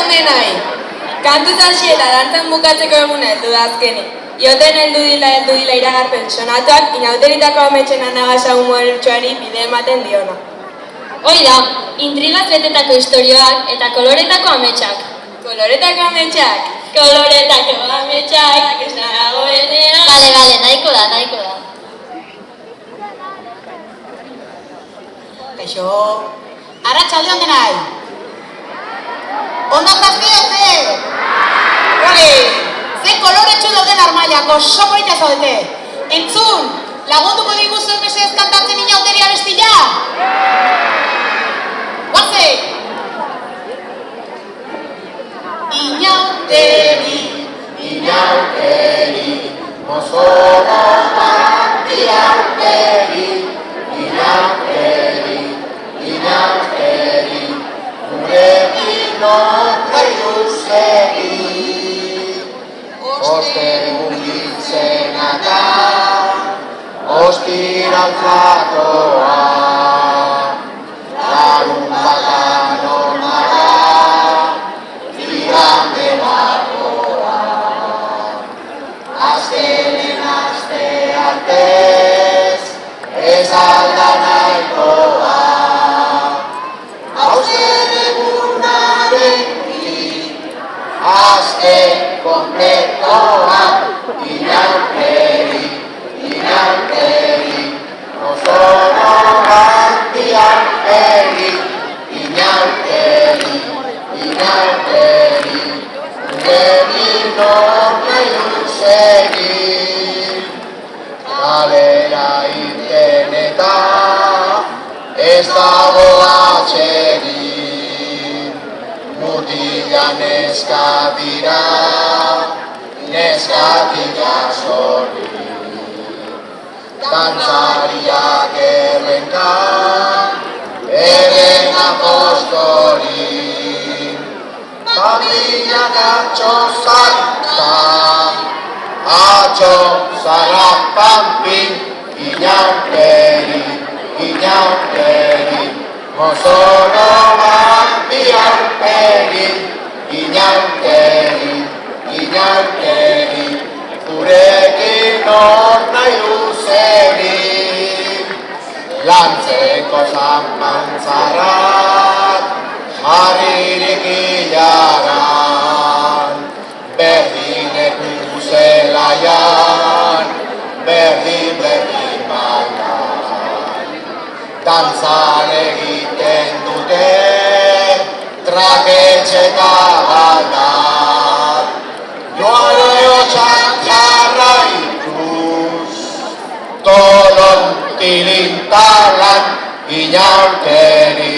on denai. Kantuz hasi eta dantzan bukatzeko eguna heldu da azkenik. Ioten heldu dila iragarpen sonatuak inauteritako ametxen anagasa humortxoari bide ematen diona. Hoi da, intrigaz betetako istorioak eta koloretako ametsak. Koloretako ametsak? Koloretako ametsak, ez nagoenean. Bale, nahiko da. Kaixo, arratsaldeon denai. Ondo zazpidete? Ze koloretsu dauden armailak, oso polita zaudete. Entzun, lagunduko diguzu mesedez kantatzen inauteri abestila? Guaze! Inauteri, mozoro bat iauteri, gurekin okai duzegi. Oste mugitzena da, ostiraltzatoa, larun batan onara, igande bakoa. Azkenen aste artez, ez alda nahikoa, hauzen egunarekin, azte kompletoan, inauteri, mozoro bat iauteri, gurekin nahi duzegi. Kalera irten eta ez dago atxegin, mutila neska dira, neskatilak zori. Dantzariak errenkan, eren apostoli, familiak atxo zara pampin, inauteri, mozoro bat iauteri, inauteri, gurekin nahi duzegi. Lantzeko zanpantzarak, jarririk ilaran, berdineku zelaian, berdin baian. Dantzan egiten dute, traketxeta baldan, joareo txantxarraituz, tolon tilintalan, inauteri,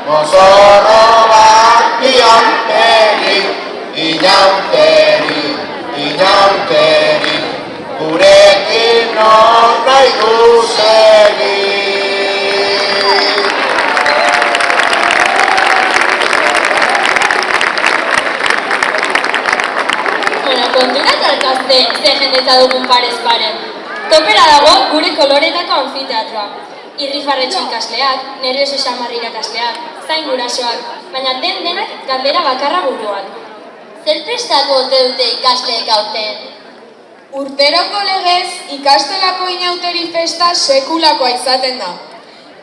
mozoro bat iauteri, inauteri, gurekin nahi duzegi. Kontura zarkazte ze jendetza dugun parez pare. Topera dago gure koloretako anfiteatroa. Irrifarretxo ikasleak, nervioso xamarri irakasleak, zain gurasoak, baina denak galdera bakarra buruan. Zer prestako ote dute ikasleek aurten? Urteroko legez ikastolako inauteri festa sekulakoa izaten da.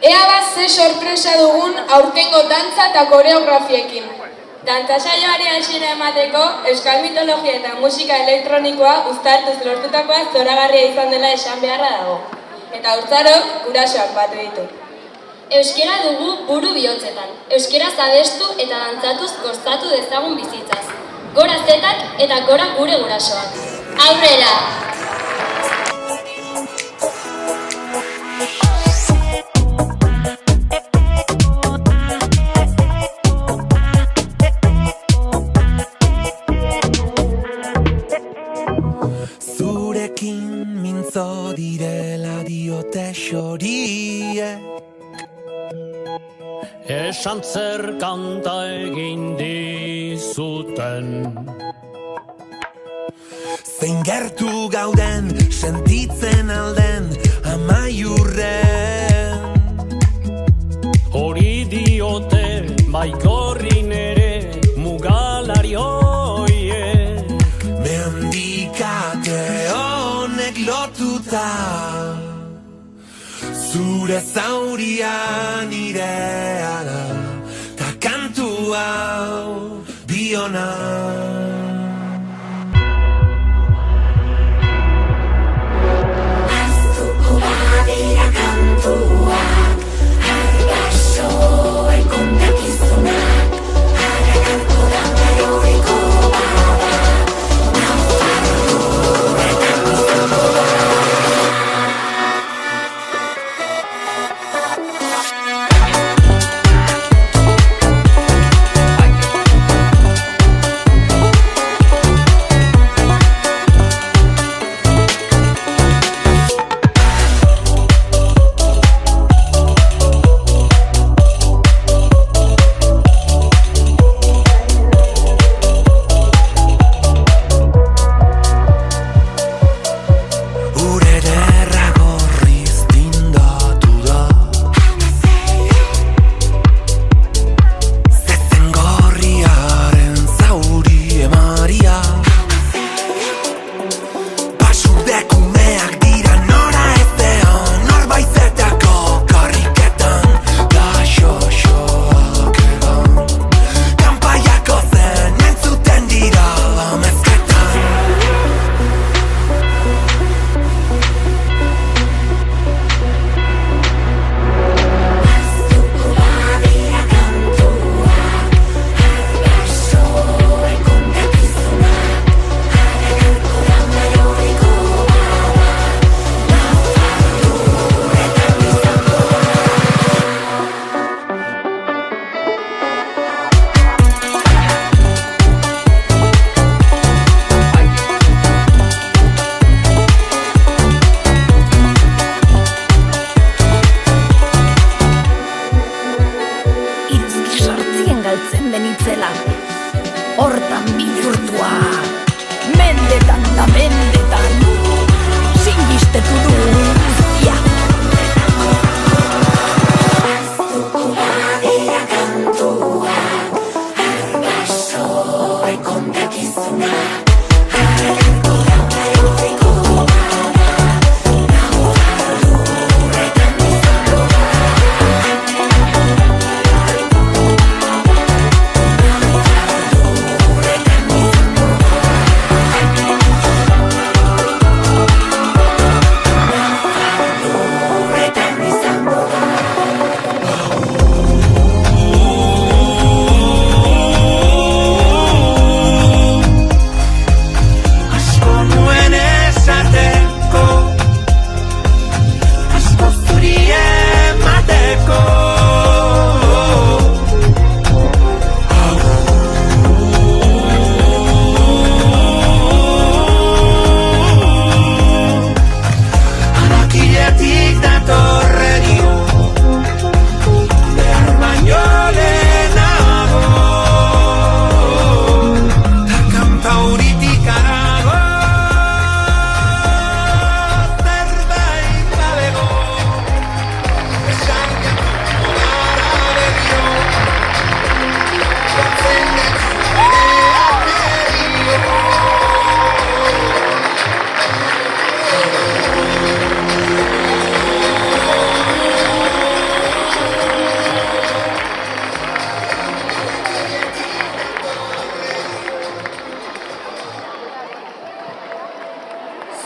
Ea bat ze sorpresa dugun aurtengo dantza eta koreografiekin. Dantza saioari hasiera emateko, euskal mitologia eta musika elektronikoa uztartuz lortutakoa zoragarria izan dela esan beharra dago. Eta urtzarok gurasoak batu ditu. Euskera dugu buru bihotzetan. Euskeraz abestu eta dantzatuz gozatu dezagun bizitzaz. Gora zetak eta gora gure gurasoak. Aurrera! Zurekin mintzo direla diote xoriek, esan zer kanta egin dizuten. Zein gertu gauden sentitzen alden amaiurren. Hori diote baikor zure zauria nirea da, ta kantu hau biona. Aztuko badira kantuak, argasoen kontakizunak, haragarko da beroriko bada, nafarduretan izango da. Hortan bihurtua, mendetan da mendetan, singistetu du guztia. Aztuko badira kantuak, argasoen kontakizunak, haragarko da beroriko bada, nafarduretan izango da.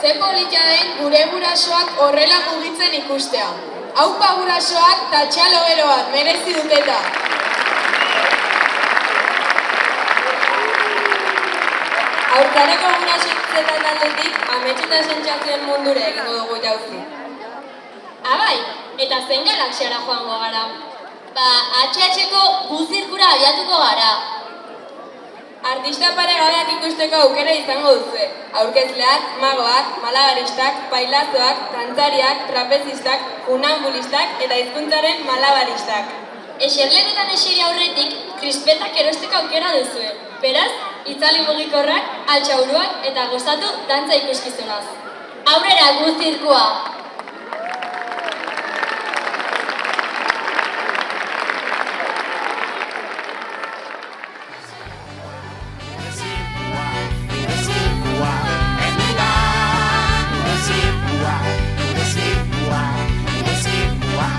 Ze polita den gure gurasoak horrela mugitzen ikustea. Aupa gurasoak ta txalo gero bat merezi duteta. Aurkareko gurasoetan aldetik amets eta sentsazioen mundura egingo dugu jauzi. Abai, eta zein galaxiara joango gara? Ba, HH-ko buzirkura abiatuko gara. Artista paregabeak ikusteko aukera izango duzu. Aurkezleak, magoak, malabaristak, pailazoak, dantzariak, trapezistak, funambulistak eta hizkuntzaren malabaristak. Eserleketan eseri aurretik, krispetak erosteko aukera duzue. Beraz, itzali mugikorrak, altxauruak eta gozatu dantza ikuskizunaz. Aurrera buzirkua! Wow.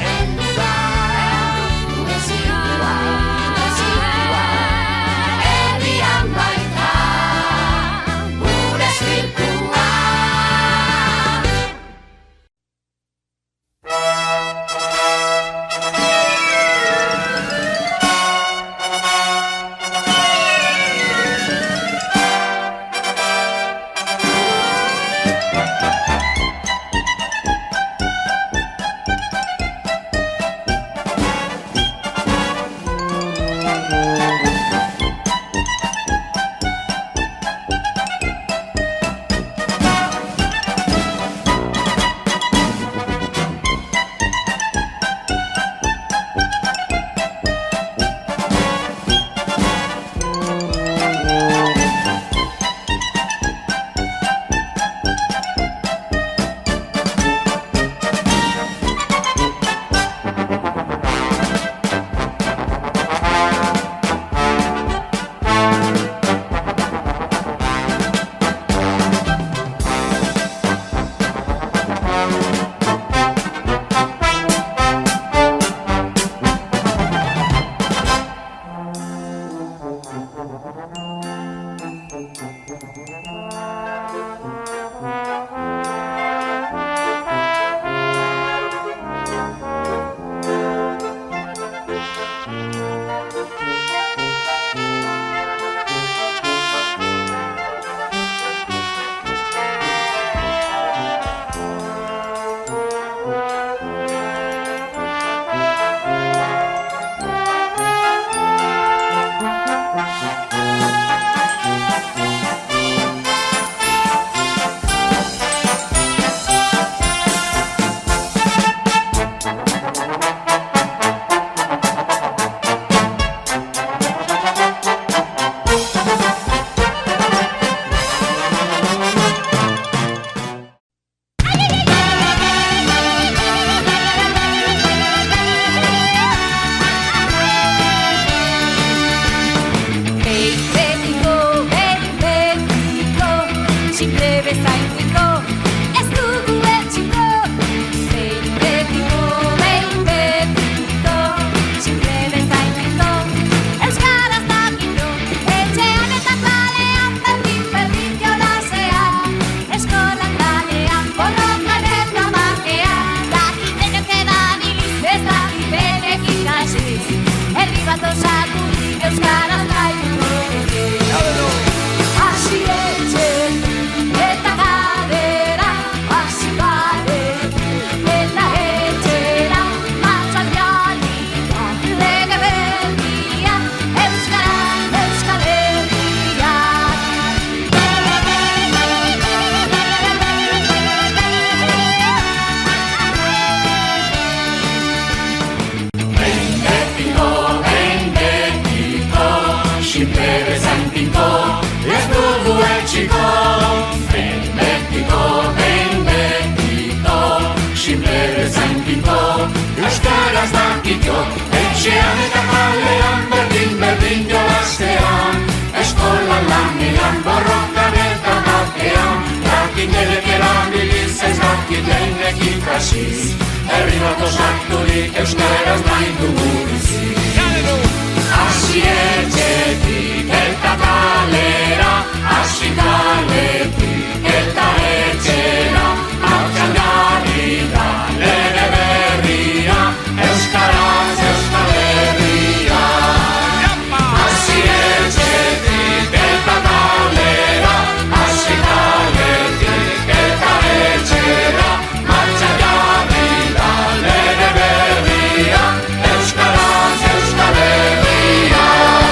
Etxean eta kalean, berdin jolasean, eskolan lanean, borrokan eta batean, dakitelek erabiliz, ez dakitelek ikasiz, herri bat osaturik euskaraz nahi dugu bizi. Hasi etxetik eta kalera, hasi kaletik eta etxera, martxan jarri da lege berria, euskaraz Euskal Herria. Hasi etxetik eta kalera, hasi kaletik eta etxera, martxan jarri da lege berria, euskaraz Euskal Herria.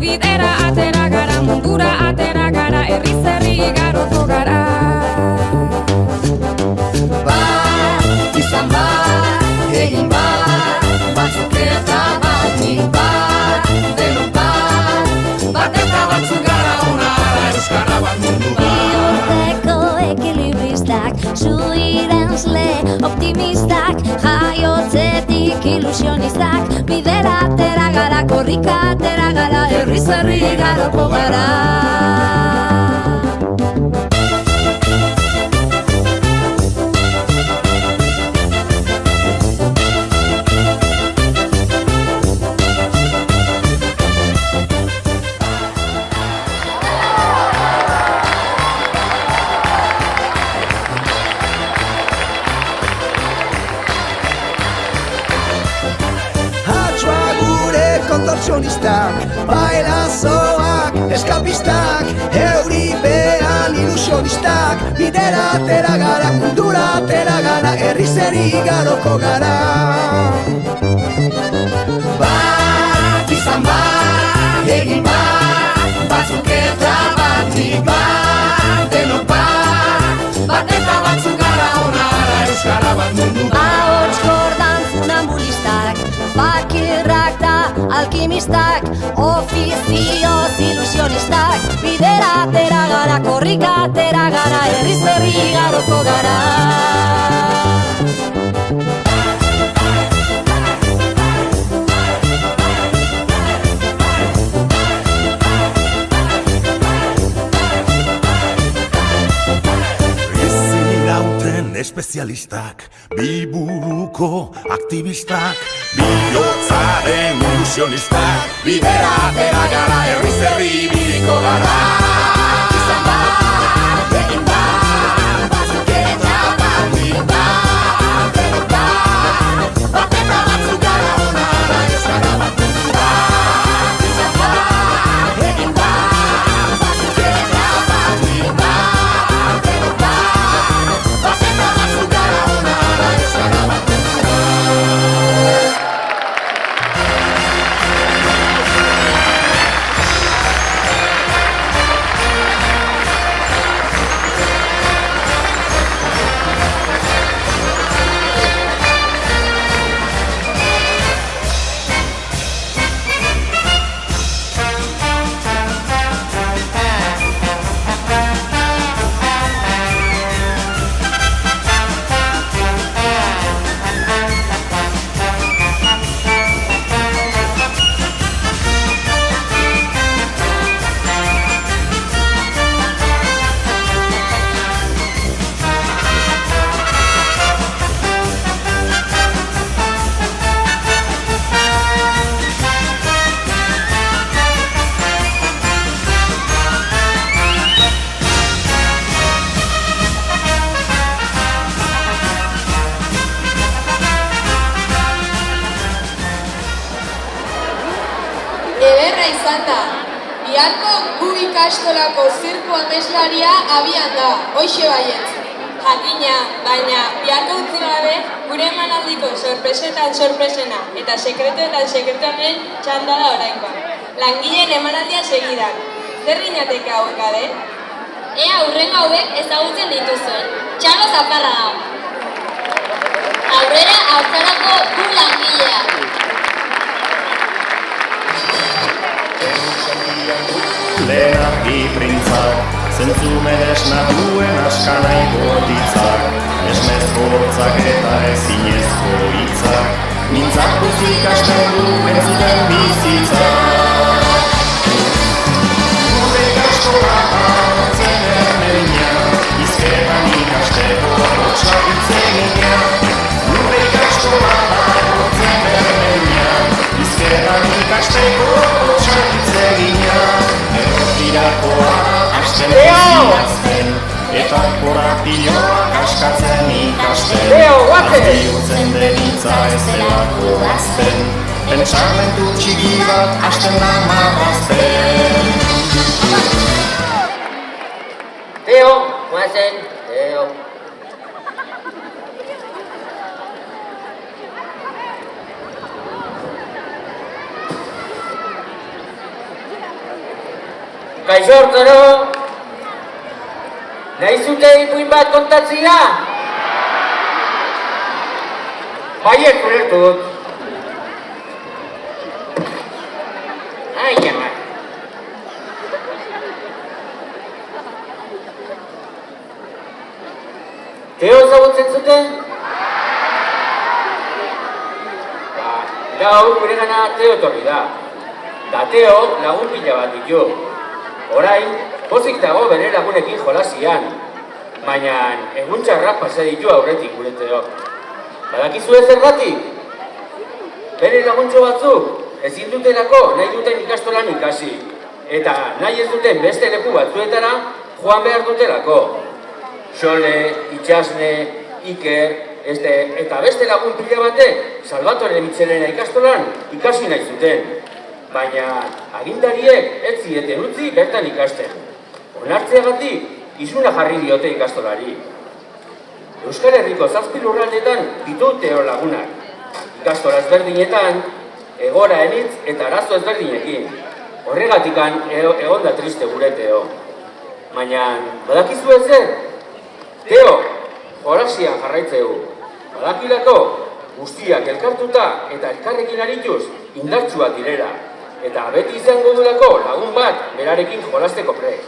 bidera atera gara, mundura atera gara, herriz herri igaroko gara. Bat, izan bat, egin bat, batzuk eta batik bat, denok bat eta batzuk gara ona ara euskara bat mundu bat. Bihotzeko ekilibristak, zuirenzle optimistak, jaiotzetik ilusionistak, bidera atera gara, korrika atera gara, herriz herri igaroko gara. Kontortzionistak, bailazoak, eskapistak, euripean ilusionistak, bidera atera gara, mundura atera gara, herriz herri igaroko gara. Bat, izan bat, egin bat, batzuk eta batik bat, denok bat eta batzuk gara ona ara euskara bat mundu bat. Ahots gordan funambulistak, bakirrak da alkimistak, ofizioz ilusionistak, bidera atera gara, korrika atera gara, herriz herri igaroko gara. Espezialistak, biburuko aktivistak, bihotzaren ilusionistak, bidera atera gara, herriz herri ibiliko gara. Izan bat, egin bat, batzuk eta batik bat, denok bat eta batzuk gara ona ara euskara bat mundu bat. Izan bat, egin bat, batzuk eta batik bat, denok bat eta batzuk gara ona ara euskara bat mundu bat. Ederra izan da. Biharko gu ikastolako zirku ameslaria abian da, hoxe baietz. Jakina, baina biharko utzi gabe gure emanaldiko sorpresetan sorpresena eta sekretuetan sekretuaren txanda da orainkoa. Langileen emanaldia segidan. Zer ginateke hauek gabe? Ea hurrengo hauek ezagutzen dituzuen. Txalo Zaparra da. Aurrera haurtzarako gu langileak. Lehenaki printzak, zentzumen esna duen askana igotitzak, esnezko hortzak eta ezinezko hitzak, mintzak guzik asten du entzuten bizitzak. Gure ikastola hartzen ermenia, izketan ikasteko hotxak itzegina. Gure ikastola hartzen ermenia, izketan ikasteko hotxak itzegina. Erotirakoa hasten bizitzten, eta korapiloak askatzen ikasten. Bihurtzen den hitza ez delako azten, pentsamentu txiki bat hasten da marrazten. Teo, guazen, Teo. Kaixo Hortzaro! Nahi zute ipuin bat kontatzia? Baiet ulertu dut. Ai, ama. Teo ezagutzen zuten? Gaur gure gana Teo etorri da. Da Teo lagun pila bat ditu. Orain, pozik dago bere lagunekin jolasian. Baina egun txarrak pasa ditu aurretik gure Teo. Badakizue zergatik? Bere laguntxo batzuk ezin dutelako nahi duten ikastolan ikasi. Eta nahi ez duten beste leku batzuetara joan behar dutelako. Xole, Itxasne, Iker, eta beste lagun pila batek Salvatore Mitxelena ikastolan ikasi nahi zuten. Baina agindariek ez zieten utzi bertan ikasten. Onartzeagatik isuna jarri diote ikastolari. Euskal Herriko 7 lurraldetan ditu Teo lagunak. Ikastola ezberdinetan, egora enitz eta arazo ezberdinekin. Horregatikan egon da triste gure Teo. Baina, badakizu zer? Teo, jolasian jarraitzeu. Badakilako, guztiak elkartuta eta elkarrekin arituz indartsuak direla. Eta beti izango dudako lagun bat berarekin jolasteko prest.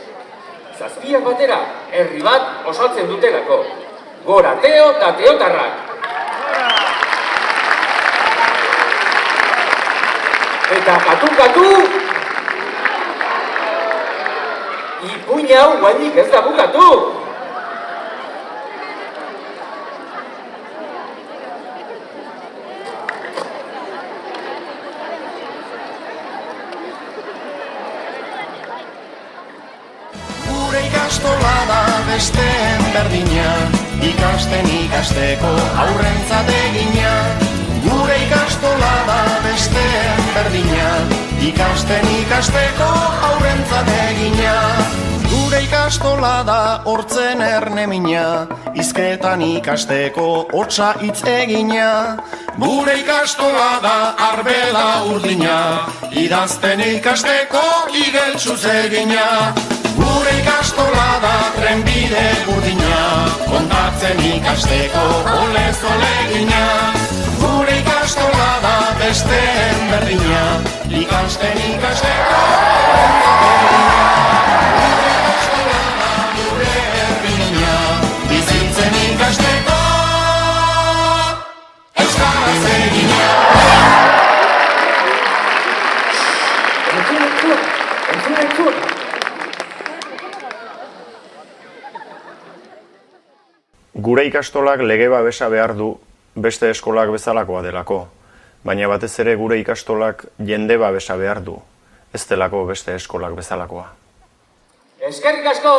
7 batera, herri bat osatzen dutelako. Gora Teo eta Teotarrak! Eta katu! Ipuin hau guainik ez da bukatu! Gure ikastola da besteen berdina, ikasten ikasteko aurrentzat egina. Gure ikastola da besteen berdina, ikasten ikasteko aurrentzat egina. Gure ikastola da hortzen ernemina, hizketan ikasteko hotsa hitz egina. Gure ikastola da arbela urdina, idazten ikasteko igeltsuz egina. Gure ikastola da trenbide urdina, kontatzen ikasteko olez olegina. Gure ikastola da besteen berdina, ikasten ikasteko gure ikastola da gure herrina, bizitzen ikasteko euskaraz egina. Entzun! Gure ikastolak lege babesa behar du beste eskolak bezalakoa delako, baina batez ere gure ikastolak jende babesa behar du, ez delako beste eskolak bezalakoa. Eskerrik asko!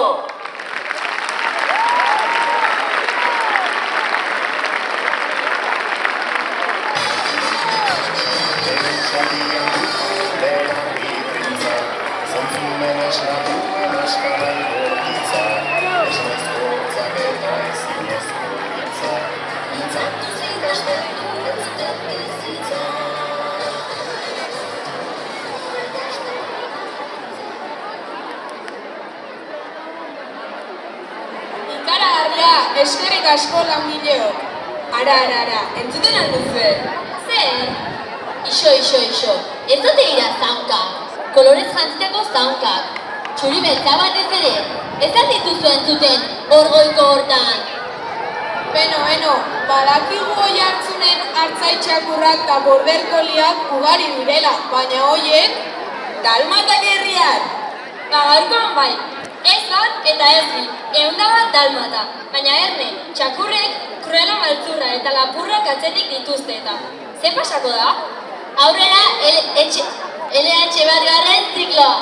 Eskerrik asko langileok. Ara, entzuten alduzue. Zer? Ixo. Ez dute ira zaunkak. Kolorez jantzitako zaunkak. Txuri beltza batez ere. Ez aldituzu entzuten orgoiko hortan. Beno, badakigu hoi hartzunen hartzaitxakurrak eta borderkoliak ugari direla, baina hoiek dalmatak herriak. Gaurkoan bai. Ez bat eta ez bi, 100 bat dalmata. Baina erne, txakurrek kruela maltzurra eta lapurrak atzetik dituzte eta. Ze pasako da? Aurrera LH bat garren zikloa.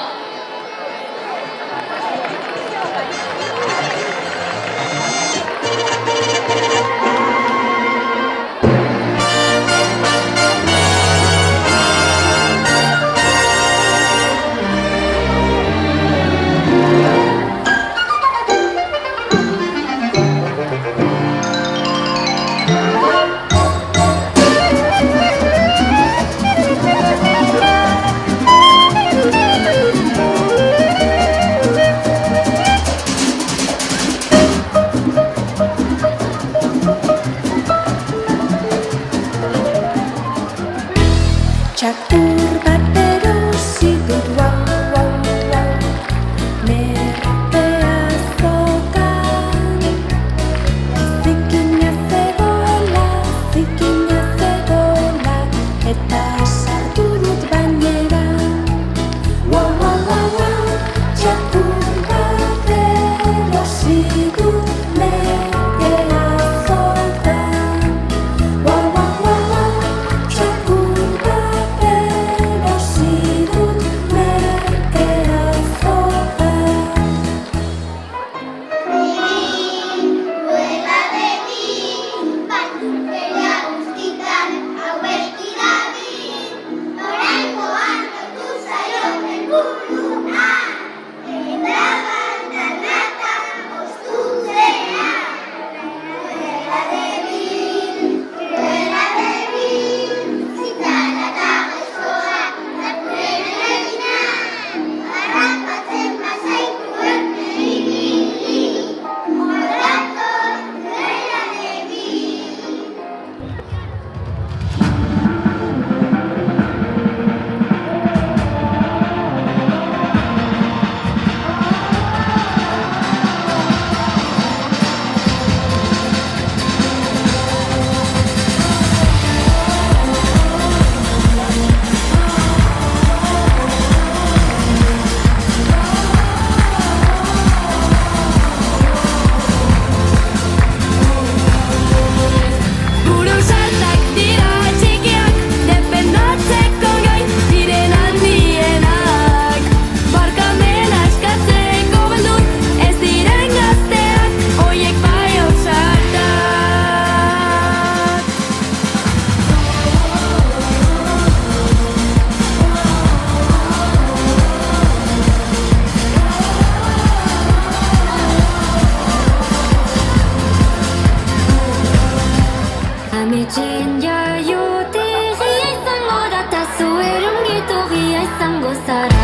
Ametxen jaiotegia izango da ta zu erongitogia izango zara.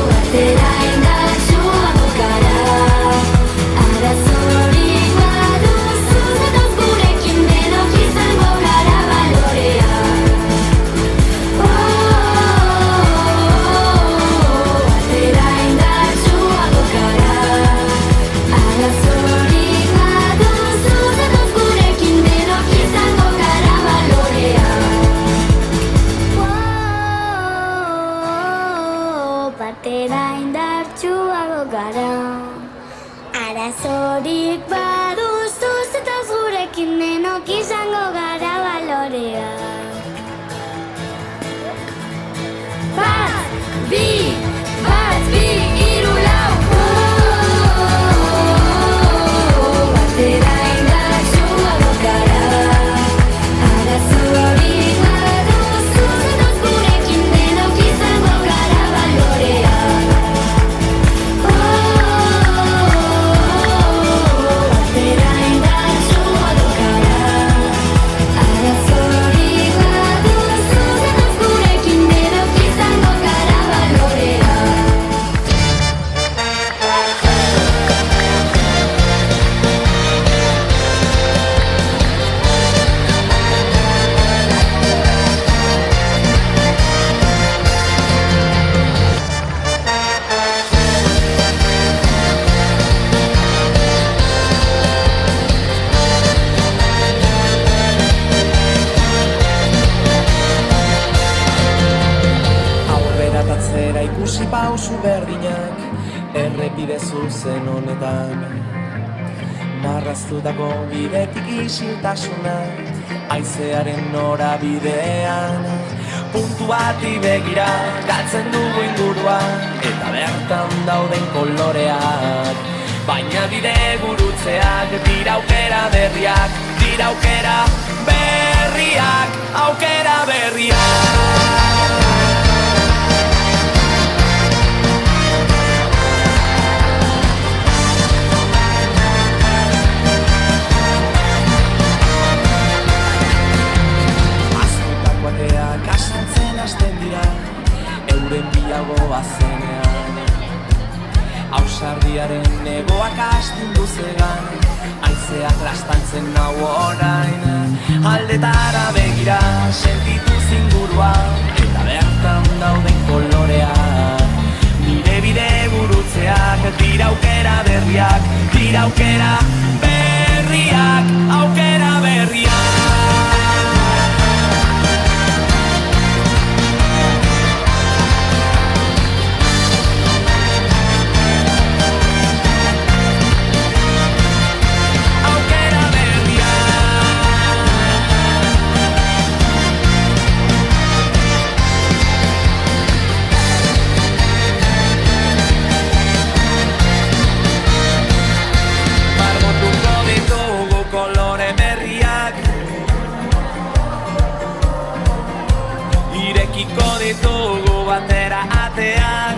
Batera indartsuago gara, arazorik baduzu zatoz gurekin denok izango gara balorea. Batera indartsuago gara, arazorik baduzu zatoz gurekin denok izango gara balorea. Batera indartsuago gara, arazorik baduzu zatoz gurekin denok izango gara balorea. Bat, bi, hiru, lau. Batera indartsuago gara, arazorik baduzu zatoz gurekin denok izango gara balorea. Batera indartsuago gara, arazorik baduzu zatoz gurekin denok izango gara balorea. Aurrera tatzera ikusi pausu berdinak, errepide zuzen honetan. Marraztutako bidetik isiltasuna, haizearen norabidean. Puntu bati begira, galtzen dugu ingurua, eta bertan dauden koloreak. Baina bide gurutzeak, dira aukera berriak, dira aukera berriak, aukera berriak. Ateak asantzen hasten dira, euren bilago azenean. Ausardiaren egoak astindu zegan, haizeak lastantzen nau orain. Aldetara begira, sentitu zingurua, eta bertan dauden koloreak. Nire bide gurutzeak, dira aukera berriak, dira aukera berriak, aukera berriak. Irekiko ditugu batera ateak,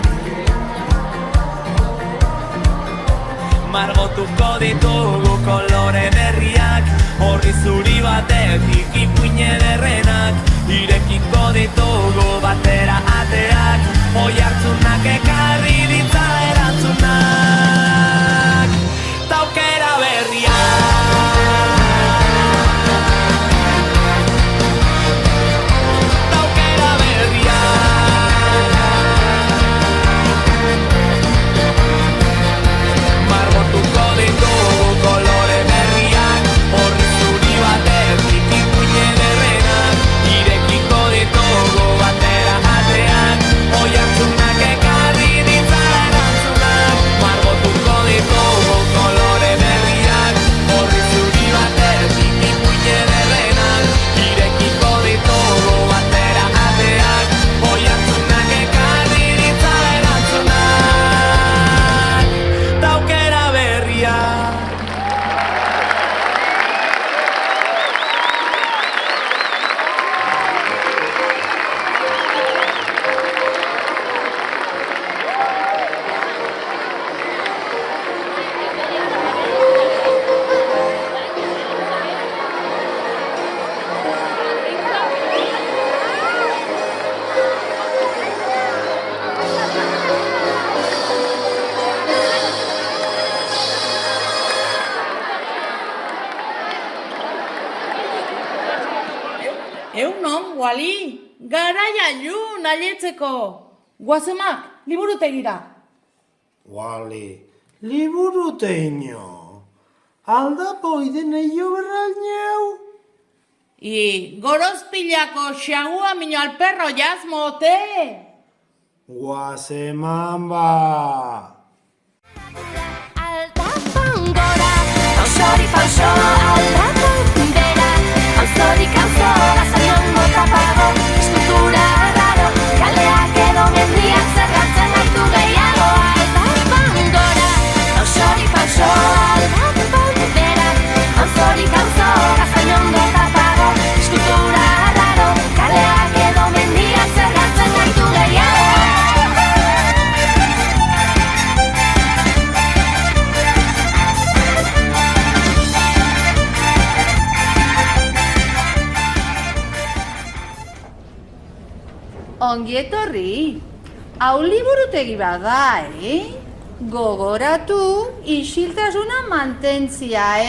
margotuko ditugu kolore berriak, horri zuri batetik ipuin ederrenak. Irekiko ditugu batera ateak, oihartzunak ekarri ditza erantzunak, ta aukera berriak. Margotuko ditugu kolore berriak, horri zuri batetik ipuin ederrenak. Irekiko ditugu batera ateak, oihartzunak ekarri ditza erantzunak. Egunon, Wali, garaia ilun aietzeko. Guazemak, liburutegira. Wali, liburuteino. Aldapo idenei berraineu. I gorozpilako xagua mino al perro jazmote. Guazeman ba. Aldapan gora, pausori pauso, aldapan bera. Pauzorik auzo, gazanion mota pago, eskultura raro, kaleak edo mendiak zerratzen gaitu gehiago. Aldapan gora, pausori pauso, aldapan bera. Pauzorik auzo, gazanion mota pago, eskultura raro, kaleak edo mendiak zerratzen gaitu gehiago. Ongi etorri, hau liburutegi bada, Gogoratu, isiltasuna mantentzia,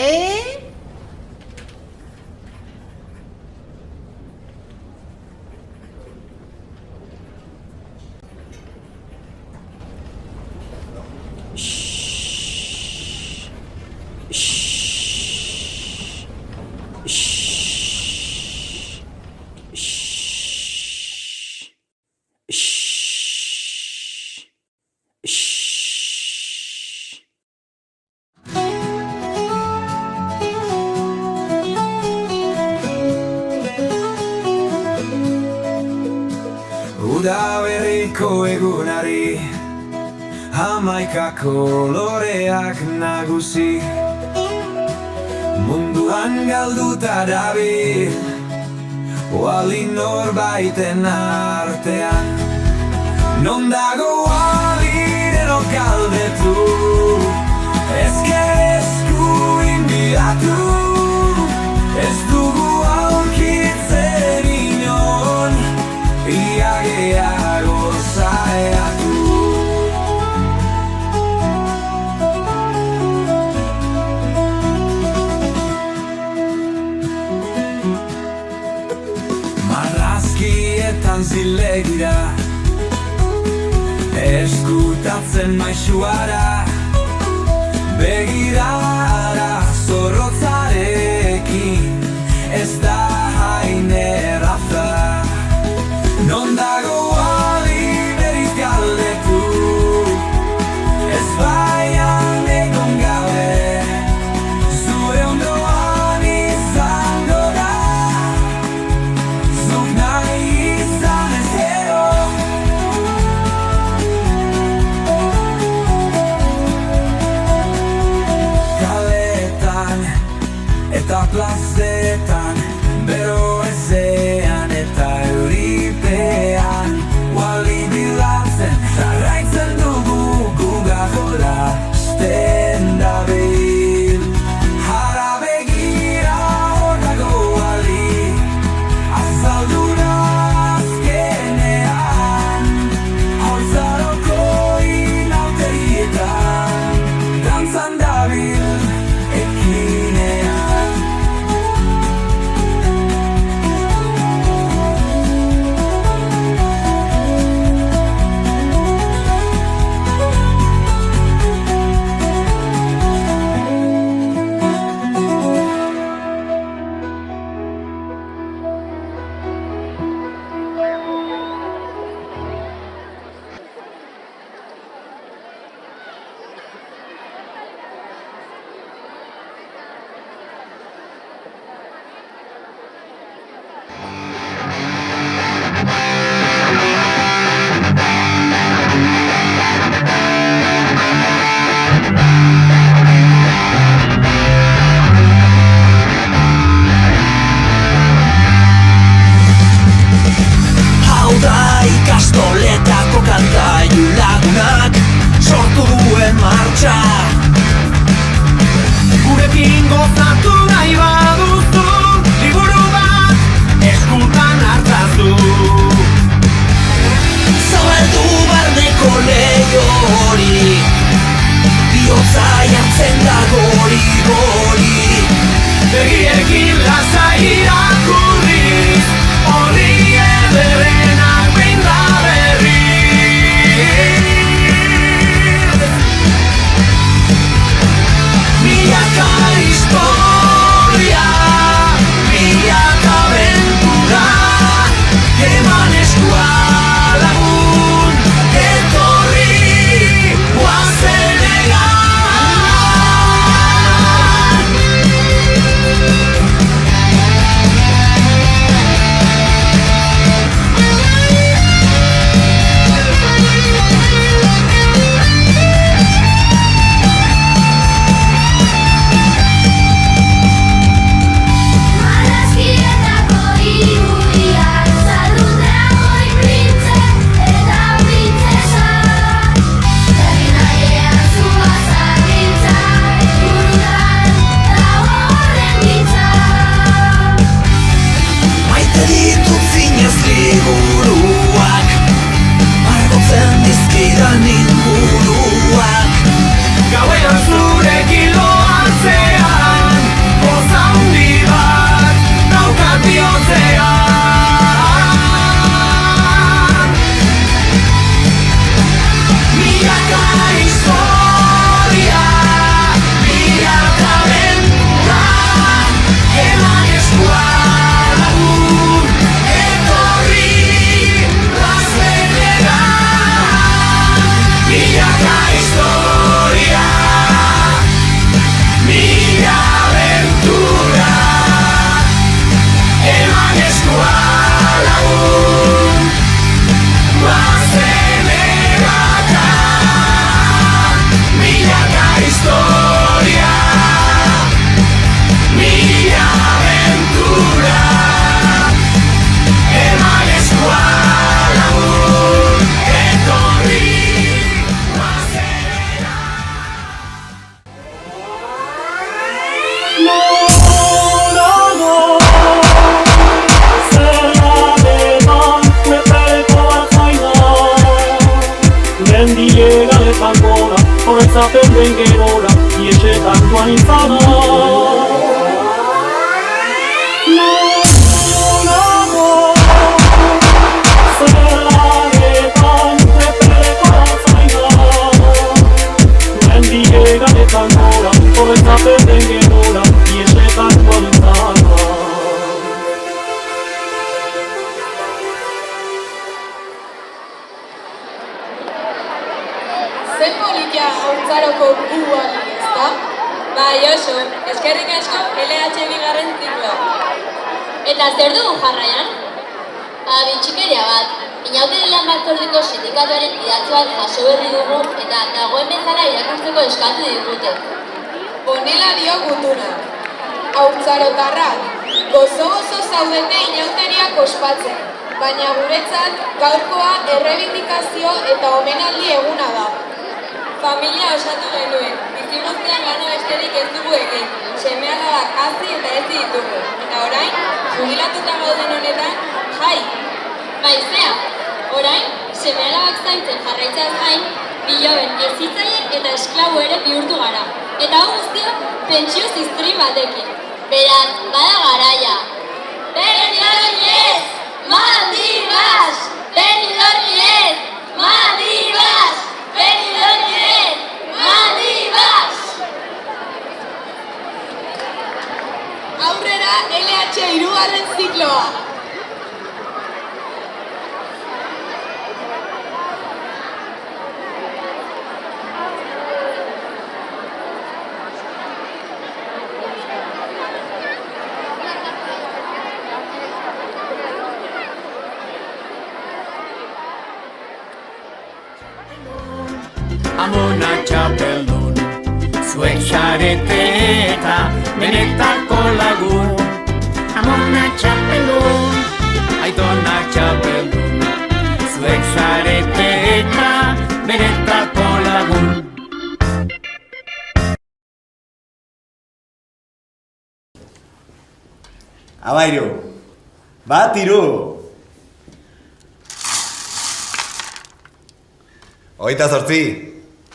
Udaberriko egunari, hamaika koloreak nagusi. Munduan galduta dabil, Wali norbaiten artean. Non dago Wali denok galdetu, ezke esku inbidatu. Ez dugu aurkitzen inon, iageago zaiatu. Marrazkietan zilegira, eskutatzen maisuara, begirara zorrotzarekin, ez da hain erraza. Non dago Wali beriz galdetu, ez baian egon gabe, zure ondoan izango da, zuk nahi izan ez gero. Kaletan eta plazetan, bero ezean eta euripean, Wali bilatzen, jarraitzen dugu gugakola sten dabil. Hara begira hor dago Wali, azalduna azkenean, hauzaroko inauterietan, dantzan dabil ekinean. Hau da ikastoletako kantailu lagunak sortu duen martxa. Gurekin gozatu nahi baduzu, liburu bat eskutan hartzazu. Zabaldu barneko leio hori, bihotza jartzen da gori-gori. Begiekin lasai irakurriz, Horretzaten den gerora, iesetan joan izana. Horretzaten den gerora, iesetan joan izana. Ze politia haurtzaroko guali, ezta? Bai, oso, eskerrik asko LH bigarren zikloa. Eta zer dugu jarraian? Bitxikeria bat, inauteri lan batzordeko sindikatuaren idatzi bat jaso berri dugu eta dagoen bezala irakurtzeko eskatu digute. Honela dio gutunak. Haurtzarotarrak, gozo-gozo zaudete inauteriak ospatzen, baina guretzat gaurkoa errebindikazio eta omenaldi eguna da. Familia osatu genuen, bizimoztean gano besterik ez dugu egin, seme-alabak hazi eta ez ditugu. Eta orain, jubilatuta gauden honetan, jai! Maizea, orain, seme-alabak zaintzen jarraitzaz gain, biloben ezitzaile eta esklabu ere bihurtu gara. Eta hau guztia, pentsio ziztrin batekin. Beraz, bada garaia. Benidorm-lez, Madibas! Benidorm-lez, Madibas! Benidorm-lez, Madibas! Aurrera LH hirugarren zikloa. Amona txapeldun, zuek xarete eta benetako lagun. Amona txapeldun, aitona txapeldun, zuek xarete eta benetako lagun. Abairu, bat iru. Hogeita zortzi,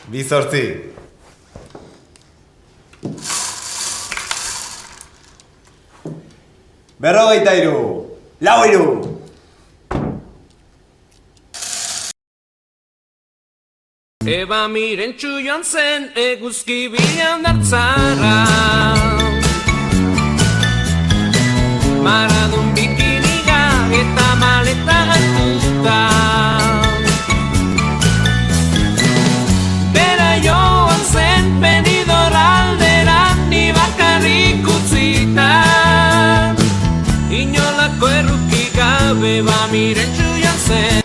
bi zortzi. Berrogeita iru, lau iru. Eba mirentxu joan zen eguzki bilan dartzara. Maradun bikini gabe eta maleta gatuta. Bera joan zen Benidorm aldera ni bakarrik utzita. Inolako erruki gabe ba mirentxu joan zen.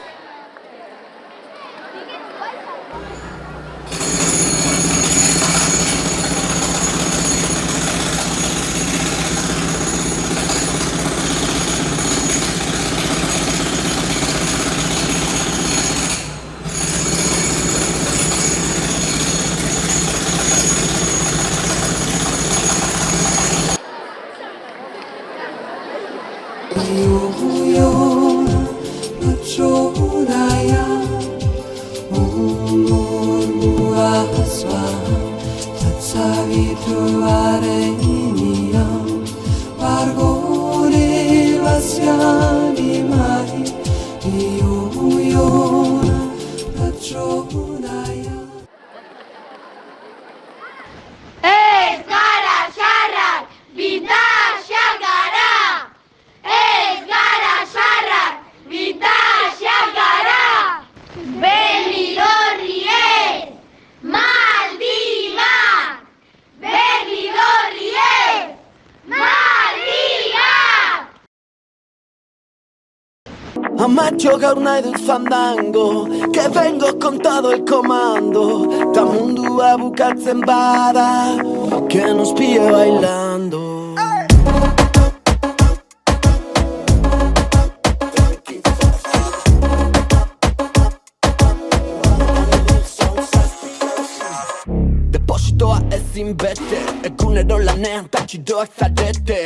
Amatxo gaur nahi dut fandango, que vengo con todo el comando. Ta mundua bukatzen bada, que nos pille bailando. Depositoa ezin bete, egunero lanean tatxidoak zarete.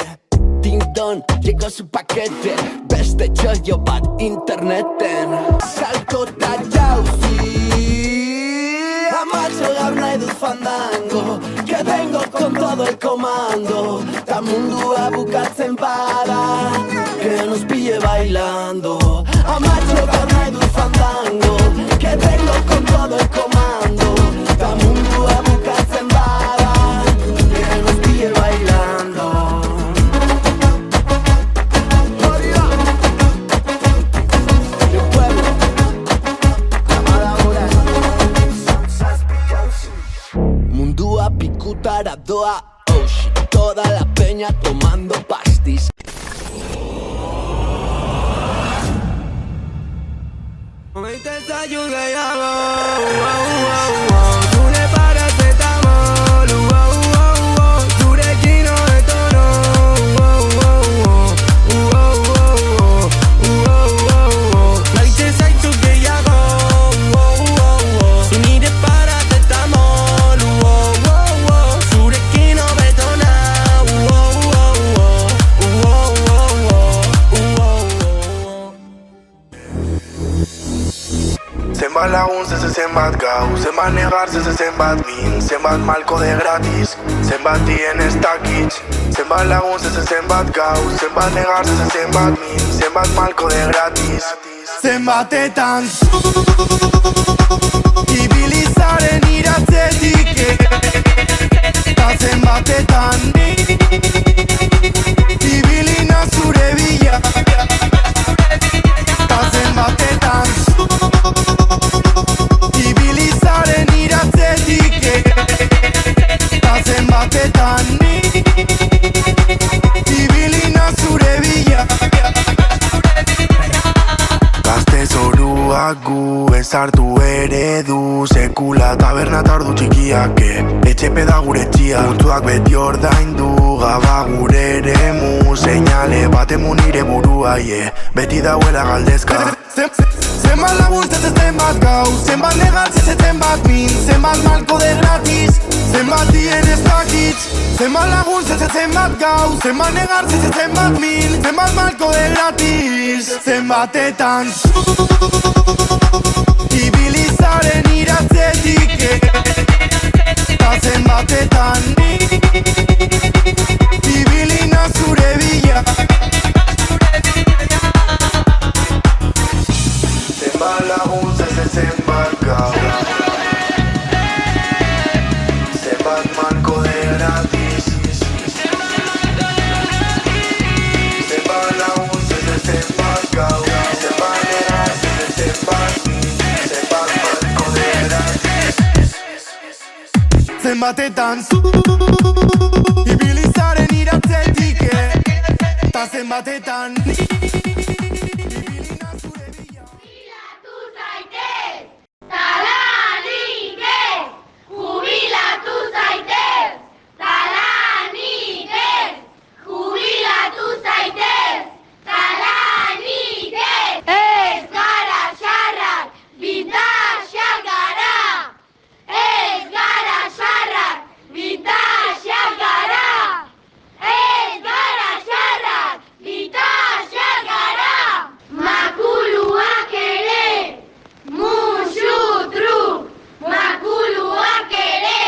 Ding-dong, llegó su paquete, beste txoio bat interneten. Salto eta jauzi, Amatxo gaur nahi dut fandango, que vengo con todo el comando. Ta mundua bukatzen bada, que nos pille bailando. Amatxo gaur nahi dut fandango, que vengo con todo el comando. Ta mundua bukatzen bada, que nos pille bailando. Mundua pikutara doa, oh shit, toda la peña tomando pastis. Momento ensayo que llamo, Dure paracetamol, Durequino de tono, Maite zaitu gehiago, Nire paracetamol, Zurekin hobetona, Zenbat lagun zenbat gau, zenbat negar zenbat min, zenbat malko de gratis, zenbat dien ez dakitz. Zenbat lagun zenbat gau, zenbat negar zenbat min, zenbat malko de gratis. Zenbatetan ibilizaren iratzetik, ta zenbatetan ibilina zure bila, ta zenbatetan ibilizaren iratzetik, ta zenbatetan ibilina zure bila. Gazte zoruak gu ezartu eredu, sekula taberna eta ordu txikiak, etxepe da gure txia, puntuak beti ordaindu, gaba gure eremu, seinale batemu nire burua, beti dauela galdezka. Zenbat lagun zenbat gau, zenbat negar zenbat min, zenbat malko de gratis, zenbat dien ez dakitz. Zenbat lagun zenbat gau, zenbat negar zenbat min, zenbat malko de gratis. Zenbatetan ibilizaren iratzetik, ta zenbatetan ibilina zure bila. Zenbat lagun zenbat gau, zenbat malko de gratis. Zenbat lagun zenbat gau, zenbat negar zenbat min, zenbat malko de gratis. Zenbatetan ibilizaren iratzetik, ta zenbatetan Jubilatu zaitez, talanikez, jubilatu zaitez, talanikez. Ez gara xarrak, bitaxak gara. Ez gara xarrak, bitaxak gara. Ez gara xarrak, bitaxak gara. Makuluak ere, musu truk. Makuluak ere,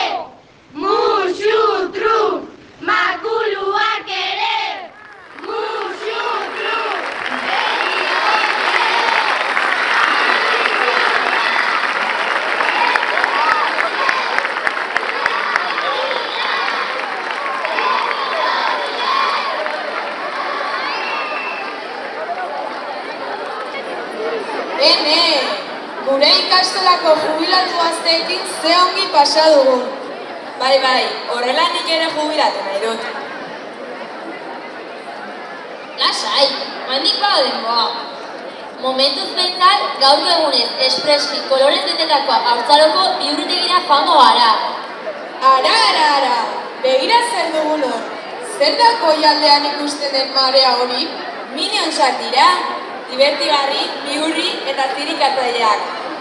musu truk. Makuluak ere, musu truk. Ene, gure ikastolako jubilatu gazteekin ze ongi pasa dugun. Bai, horrela nik ere jubilatu nahi dut. Lasai, handik bada denboa. Momentuz bentsat, gaur egunez espreski kolorez betetako haurtzaroko bihurritegira joango gara. Ara, begira zer dugun hor. Zer da goialdean ikusten den marea hori? Minionsak dira, divertigarri, bihurri eta zirikatzaileak.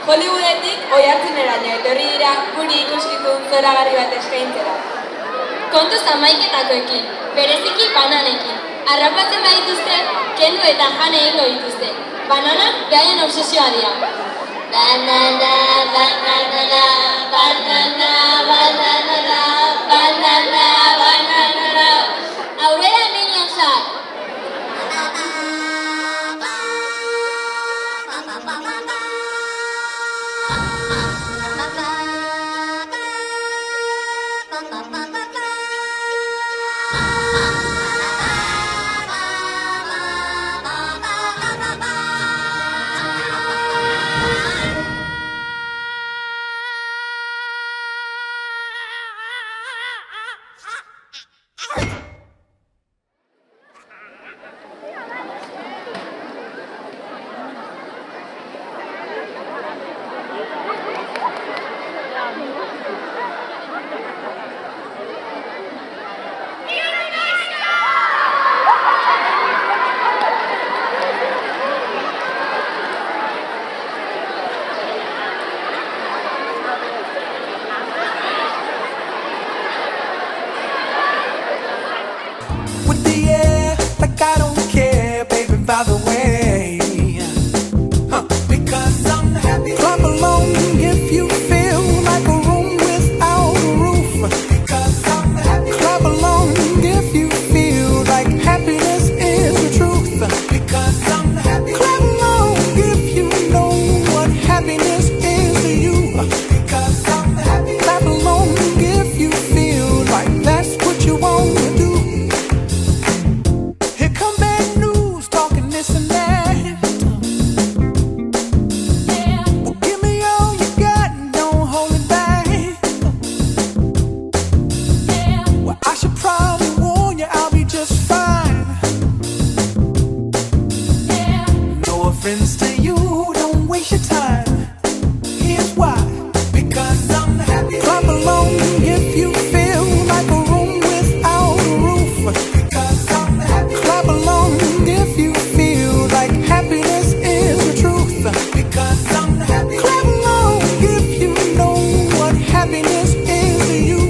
Hollywoodetik oihartzuneraino etorri dira guri ikuskizun zoragarri bat eskaintzera. Kontuz hamaiketakoekin, bereziki bananekin. Arrapatzen badituzte, kendu eta jan egingo dituzte. Bananak behaien obsesioa dira. Banana, banana, banana, banana, banana. Aurrera minionsak. With the air, like I don't care, baby, by the way. Because I'm happy. Clap along if you feel like a room without a roof. Because I'm happy. Clap along if you feel like happiness is the truth. Because I'm happy. Clap along if you know what happiness is to you. Because I'm happy. Clap along if you feel like that's what you want to do. Here come bad news, talking this and that. Well, give me all you got and don't hold it back. Well, I should probably warn you, I'll be just fine. No offense to you, don't waste your time. Here's why. Because I'm happy. Clap along if you feel like a room without a roof. Because I'm happy. Clap along if you feel like happiness is the truth. Because I'm happy. Clap along if you know what happiness is to you.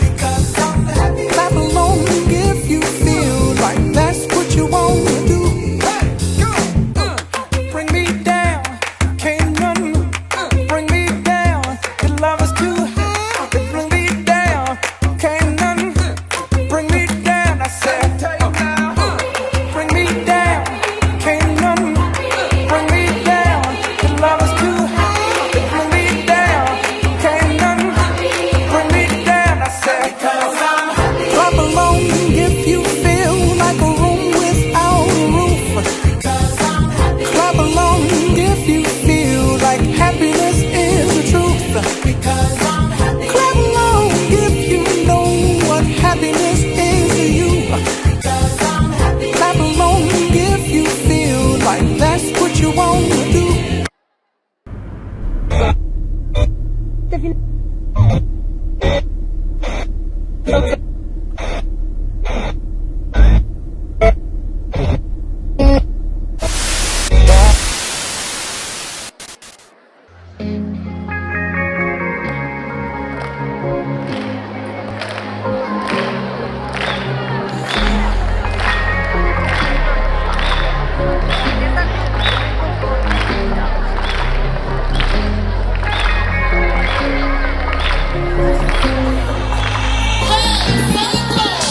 Because I'm happy. Clap along if you feel like that's what you want to do. Hey, go! Bring me down, can't none bring me down. Your love is too high, bring me down, can't none bring me down. I said, bring me down, can't none bring me down. Your love is too high, bring me down, can't none bring me down. I said, clap along if you feel like a room without a roof. Clap along if you feel like happiness is the truth. Because I'm happy. Clap along if you know what happiness is to you. Because I'm happy. Clap along if you feel like that's what you want to do.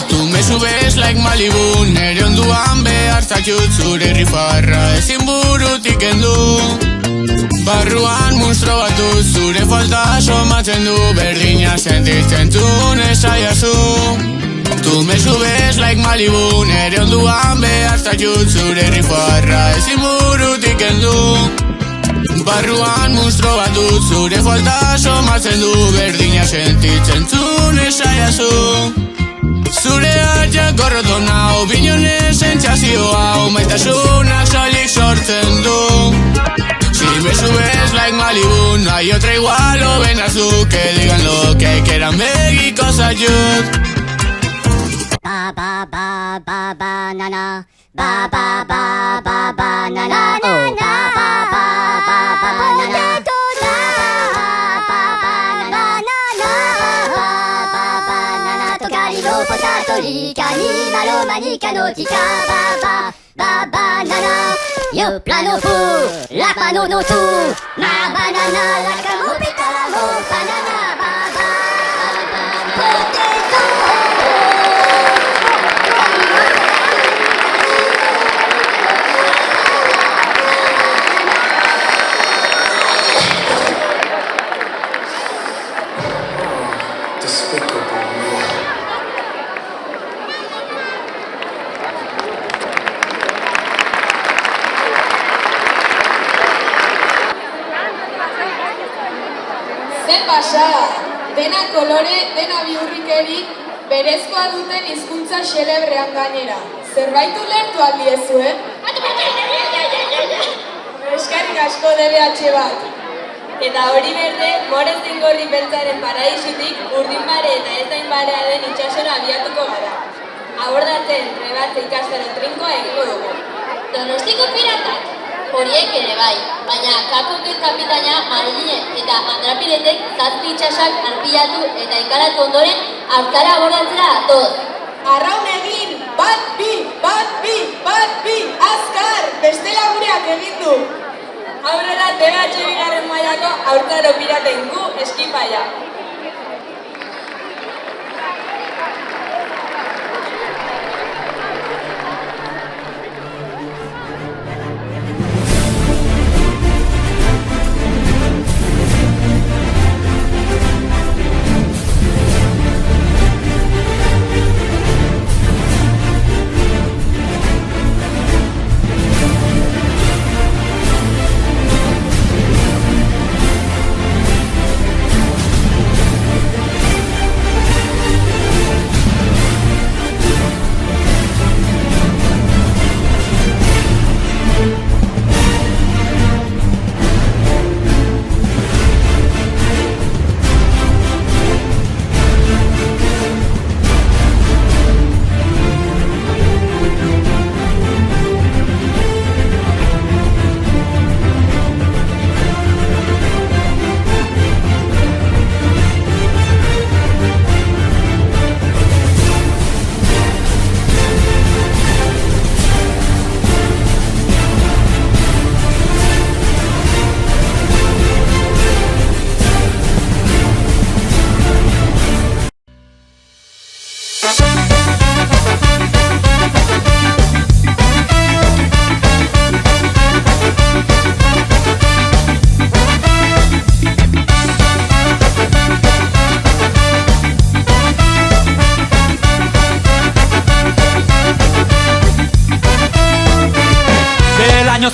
Tú me subes like Malibu, nere onduan behar zaitut zure rifarra ezin burutik kendu. Barruan monstro batu zure falta somatzen du, berdina sentitzen zuen esaiazu. Tú me subes like Malibu, nere onduan behar zaitut zure rifarra ezin burutik kendu. Barruan monstro batu zure falta somatzen du, berdina sentitzen zuen esaiazu. Zure hartzak gorroton hau, binonez sentsazioa, maitasunak soilik sortzen du. Si me subes like Malibu, no hay otra igual, o ven azul, que digan lo que quieran, México ayud. Ba ba ba ba banana, ba ba ba ba banana, oh ba ba ba ba banana, Rica ni malo manica notica, ba ba banana. Yo plano fu, la pano no tu, ma banana la camupita la mo banana. pasada. Dena kolore, dena bihurrikeri, berezkoa duten hizkuntza xelebrean gainera. Zerbait ulertu aldiezue? Eskerrik asko DBH bat. Eta hori berde, morez dingorri beltzaren paraisutik, urdinbare eta ezainbarea den itxasora abiatuko gara. Abordatzen rebatze ikastaro trinkoa egingo dugu. Donostiko piratak? Horiek ere bai, baina kakoket kapitaina Marilinen eta Andrapiretek zazpi itxasak arpilatu eta ikalatu ondoren aurkara abordatzera datoz. Arraun egin! Bat bi! Azkar! Bestela gureak egin du! Aurrera DBH bigarren mailako aurkaro piraten gu eskipaia.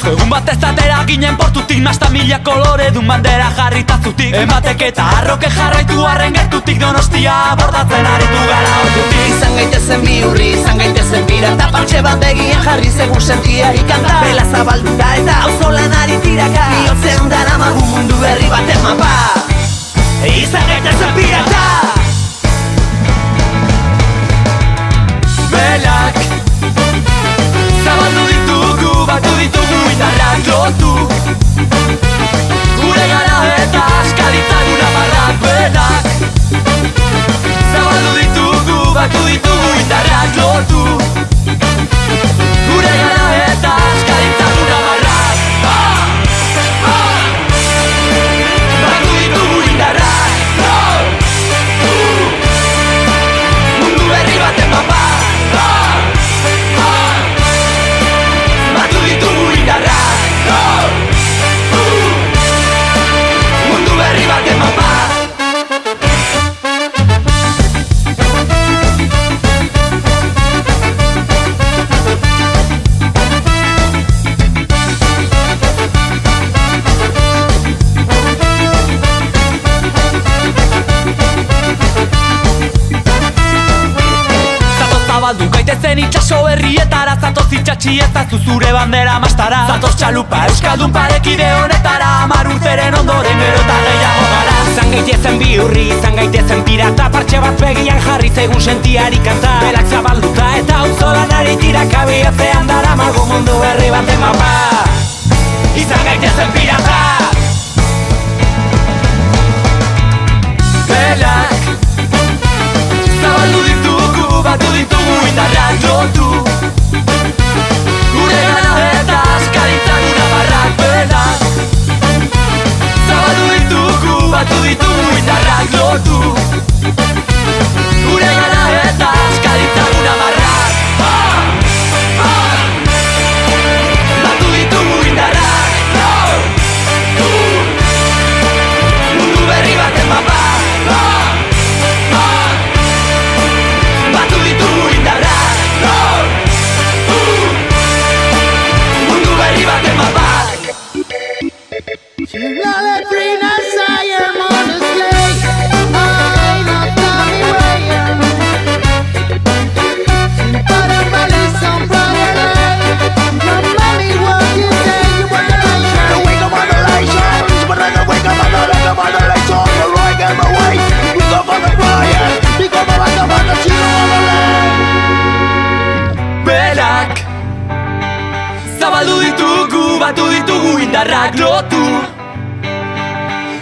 Egun bat ez atera ginen portutik, nasta mila kolore dun bandera jarritazutik. Ematek eta arroke jarraitu arren gertutik, Donostia abordatzen aritu gara ordutik. Izan gaitezen bihurri, izan gaitezen pirata, partxe bat begien jarri zegun sentiari kanta. Bela zabalduta eta auzolan ari tiraka, bihotzean dara magu mundu berri baten mapa. Izan gaitezen pirata. Belak zabaldu ditugu, batu ditugu indarrak lotu. Gure gara eta askaritzaguna marrak benak. Zabaldu ditugu, batu ditugu indarrak lotu. Gure gara eta askaritzaguna marrak. Batu ditugu indarrak lotu. Mundu berri baten mapa. Mundu berri baten mapa. Zabaldu gaitezen itxaso berrietara, zatoz itxatxi ezazu zure bandera mastara. Zatoz txalupa euskaldun parekide honetara, 10 urteren ondoren gero eta gehiago gara. Izan gaitezen bihurri, izan gaitezen pirata, partxe bat begian jarri zegun sentiari kanta. Belak zabalduta eta auzolan ari tiraka, bihotzean dara magu mundu berri baten mapa. Izan gaitezen pirata. Belak zabaldu ditugu, batu ditugu indarrak lotu. Gure gara eta askaritzaguna marrak benak. Zabaldu ditugu, batu ditugu indarrak lotu. Gure gara eta askaritzaguna marrak. Batu ditugu indarrak lotu. Mundu berri baten mapa. indarrak lotu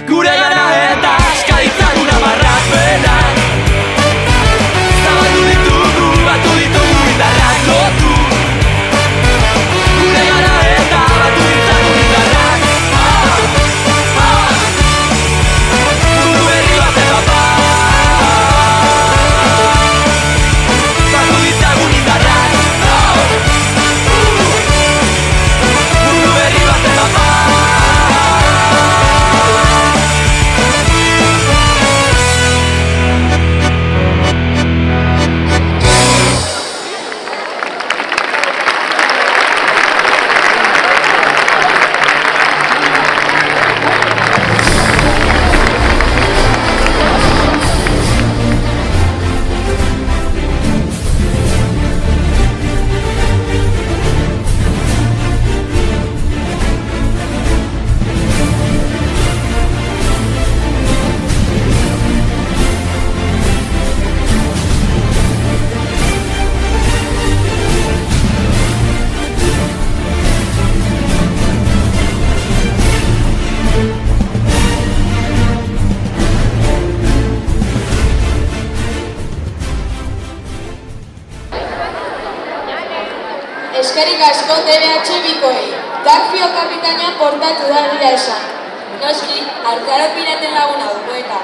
Gure gana eta askaritzagun amarrak benak Zabaldu ditugu, batu ditugu indarrak lotu Gure gana eta batu ditzagun indarrak Mundu berri baten bapa Batu ditzagun indarrak Mundu berri baten bapa Eskerrik asko DBH bikoei. Darfio kapitaina portatu da gira esan. Noski, hartzaro piraten laguna dugu eta.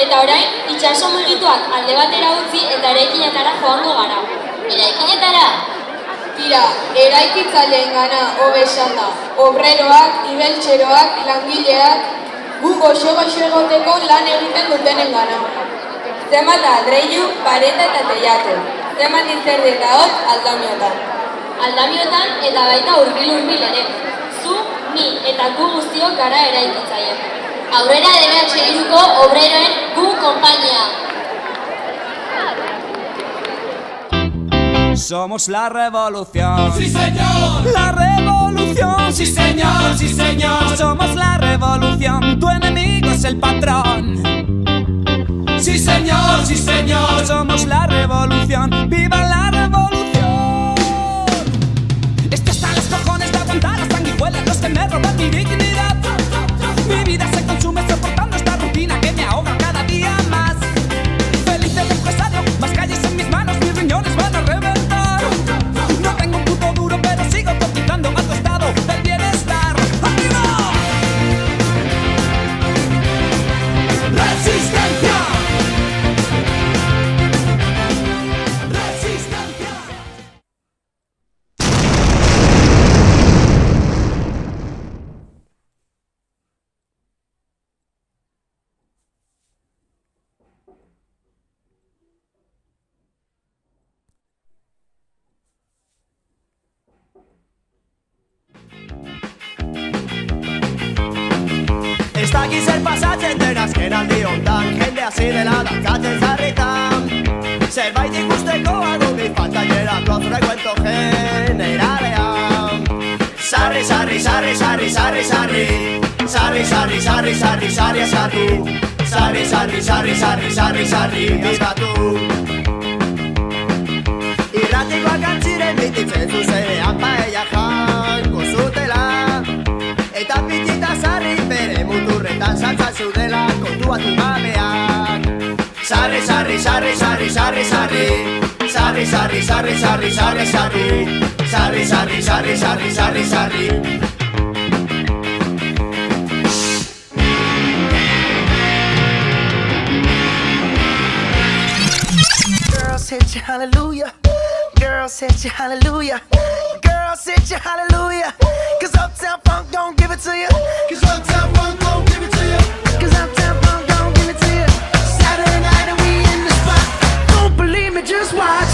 Eta orain, itxaso mugituak alde batera utzi eta eraikinetara joango gara. Eraikinetara? Tira, eraikitzaileen gana hobe esan da. Obreroak, ibeltxeroak, langileak, gu goxo-goxo egoteko lan egiten dutenen gana. Zenbat adreilu, pareta eta teiatu. Zenbat izerdi eta hotz aldamiotan. Aldamiotan eta baita hurbil ere. Zu, ni eta gu guztiok gara eraikitzaile. Aurrera DBH iruko obreroen gu konpainia. Somos la revolución. ¡Sí, señor! La revolución. ¡Sí, señor! ¡Sí, señor! Somos la revolución. Tu enemigo es el patrón. ¡Sí, señor! ¡Sí, señor! Somos la revolución. ¡Viva la revolución! Esto está en los cojones de aguantar las sanguijuelas, los que me roban mi dignidad. Mi vida se consume soportando esta rutina que me ahoga cada día más. Feliz del empresario, más calles en mis manos, mis riñones van a reventar. No tengo un puto duro, pero sigo cotizando a tu estado del bienestar. ¡Arriba! ¡Resistencia! Ez dakiz zer pasatzen den azken aldi hontan, jende hasi dela dantzatzen zarritan. Zerbait ikusteko adunik falta geratu zure kuento generalean. Sarri, sarri, sarri, sarri, sarri, sarri. Sarri, sarri, sarri, sarri, sarri eskatu. Sarri, sarri, sarri, sarri, sarri, sarri eskatu. Irratikoak antziren bititzen zuzenean paella jango zutela. Eta pitita sarri bere muturretan saltzan zudela kontuatu gabeak. Sarri, sarri, sarri, sarri, sarri, sarri. Sarri, sarri, sarri, sarri, sarri, sarri. Sarri, sarri, sarri, sarri, sarri, sarri. Girls hit you hallelujah. Girls hit you hallelujah. Girls hit you hallelujah. Cause Uptown Funk don't give it to you. Cause Uptown Funk don't give it to you. Cause Uptown Funk don't give it to you. Saturday night and we in the spot. Don't believe me, just watch.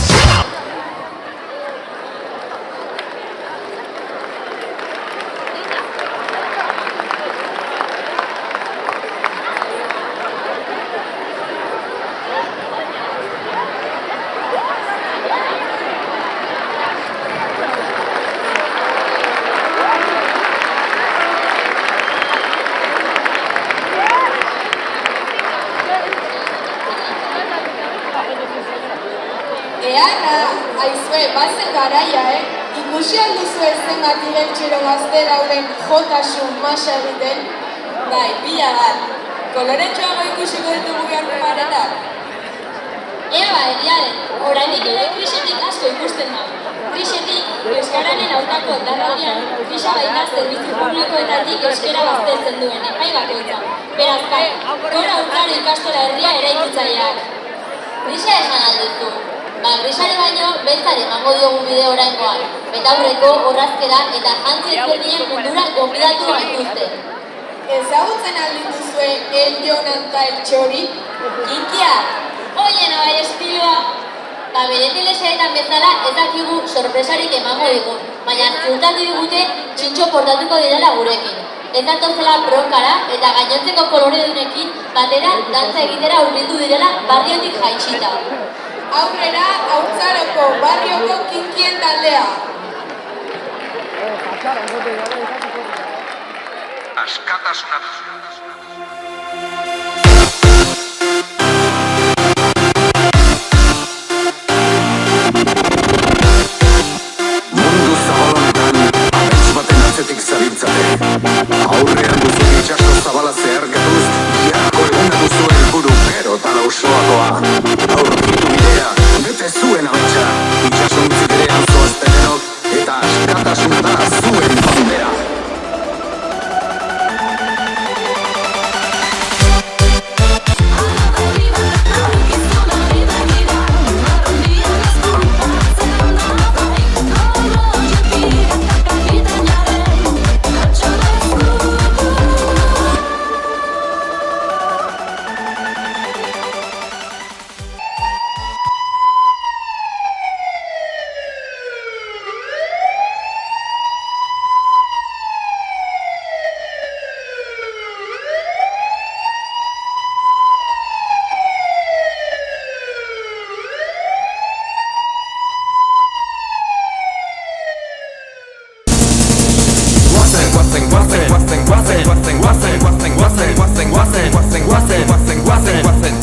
Aizue, bazen garaia, ikusi alduzue zenbat igeltsero gazte dauden jotasun masa egiten? Bai, pila bat. Koloretsuago ikusiko ditugu biharko paretak. Eba, egiaren, oraindik ere krisetik asko ikusten da. Krisetik, euskararen aurkako darraldian, krisa baita zerbitzu publikoetatik euskara baztertzen duen epai bakoitza. Beraz, gora urtaro ikastola herria eraikitzaileak. Krisa esan alduzu. Grisari baino, beltzari emango diogun bide oraingoan. Betaurreko, orrazkera eta jantzi ezberdinen mundura gonbidatu gaituzte. Ezagutzen aldituzue El Jonan eta El Txori? Kinkia! Oien bai estiloa! Bere telesaetan bezala ez dakigu sorpresarik emango digun, baina ziurtatu digute txintxo portatuko direla gurekin. Ez datozela bronkara eta gainontzeko koloredunekin batera dantza egitera hurbildu direla barriotik jaitsita. Aurrera, Haurtzaroko barrioko kinkien taldea. Askatasuna. Mundu zabalonetan, abets baten atzetik zabiltzate. Aurrean duzu itxaso zabala zeharkatuz, biharko eguna duzu helburu gero eta lausoagoa. Aurkitu bidea, bete zuen ametsa, itxaso untziderean zoazten denok, eta askatasuna da zuen bandera.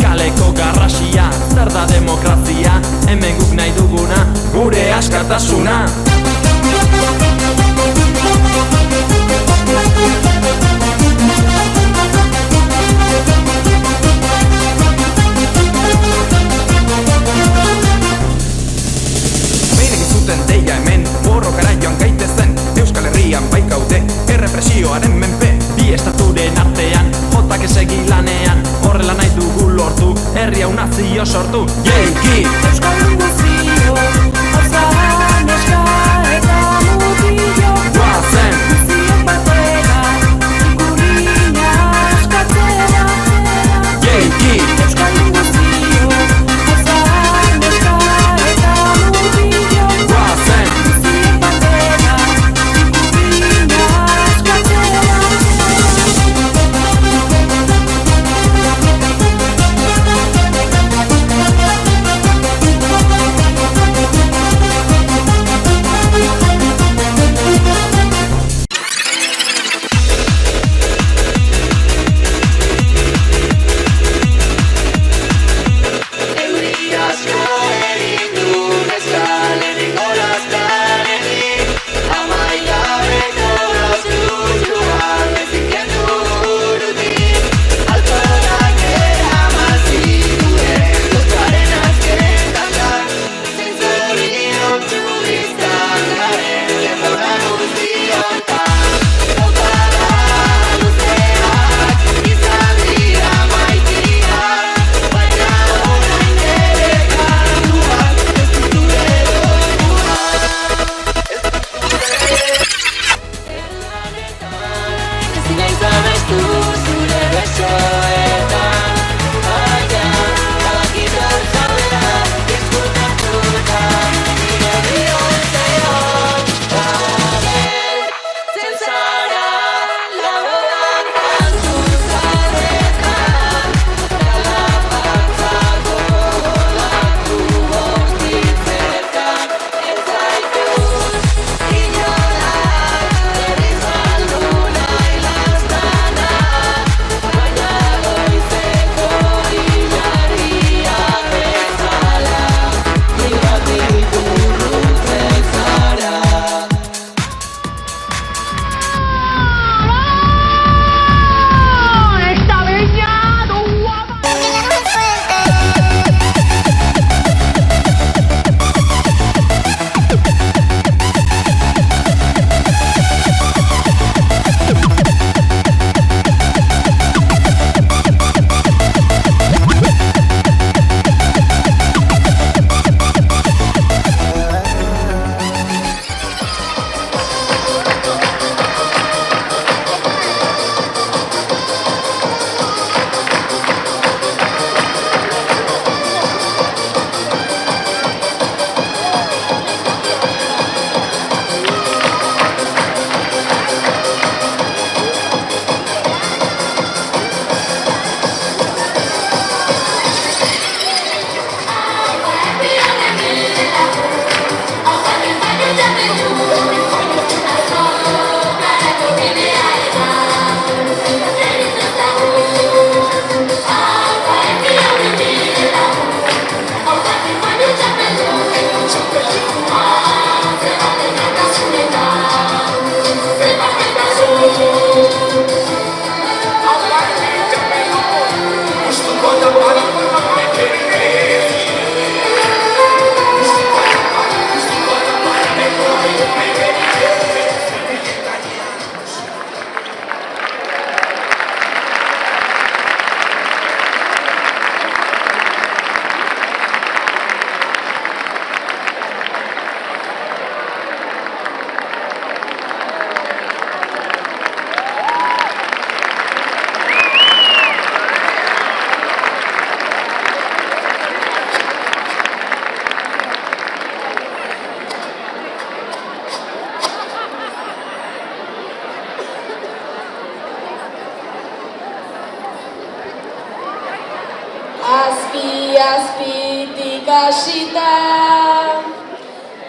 Kaleko garrasia, zer da demokrazia, hemen guk nahi duguna, gure askatasuna. Behin egizuten deia hemen, borrokara joan gaitezen, Euskal Herrian baikaude, errepresioaren menpe, bi estaturen artean, jotak esegi lanean, horrela nahi dugu lortu, herri hau nazio sortu. Jeiki! Euskal Guzio, hauza neska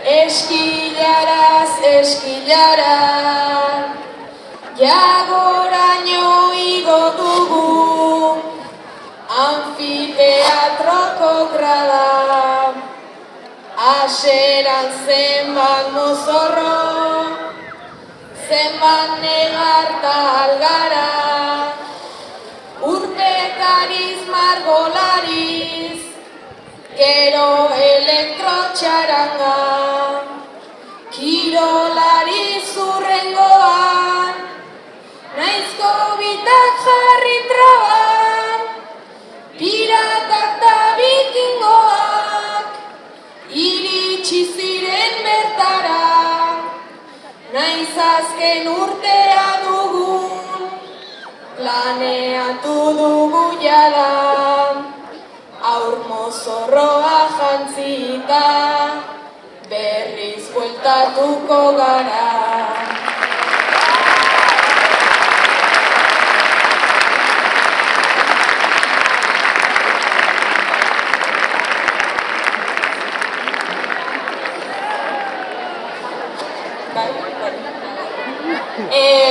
Eskilaraz, eskilara, jagoraino igo dugu, anfiteatroko grada, aseran zenbat mozorro, zenbat negarta algara, urpekariz margolariz, gero elektrotxaranga, kirolari zurrengoan, naizko bitak jarri traban, piratak da bikingoak, iritsi ziren bertara, naiz azken urtea dugun, planeatu dugu jada, aur mozorroa jantzita, berriz bueltatuko gara.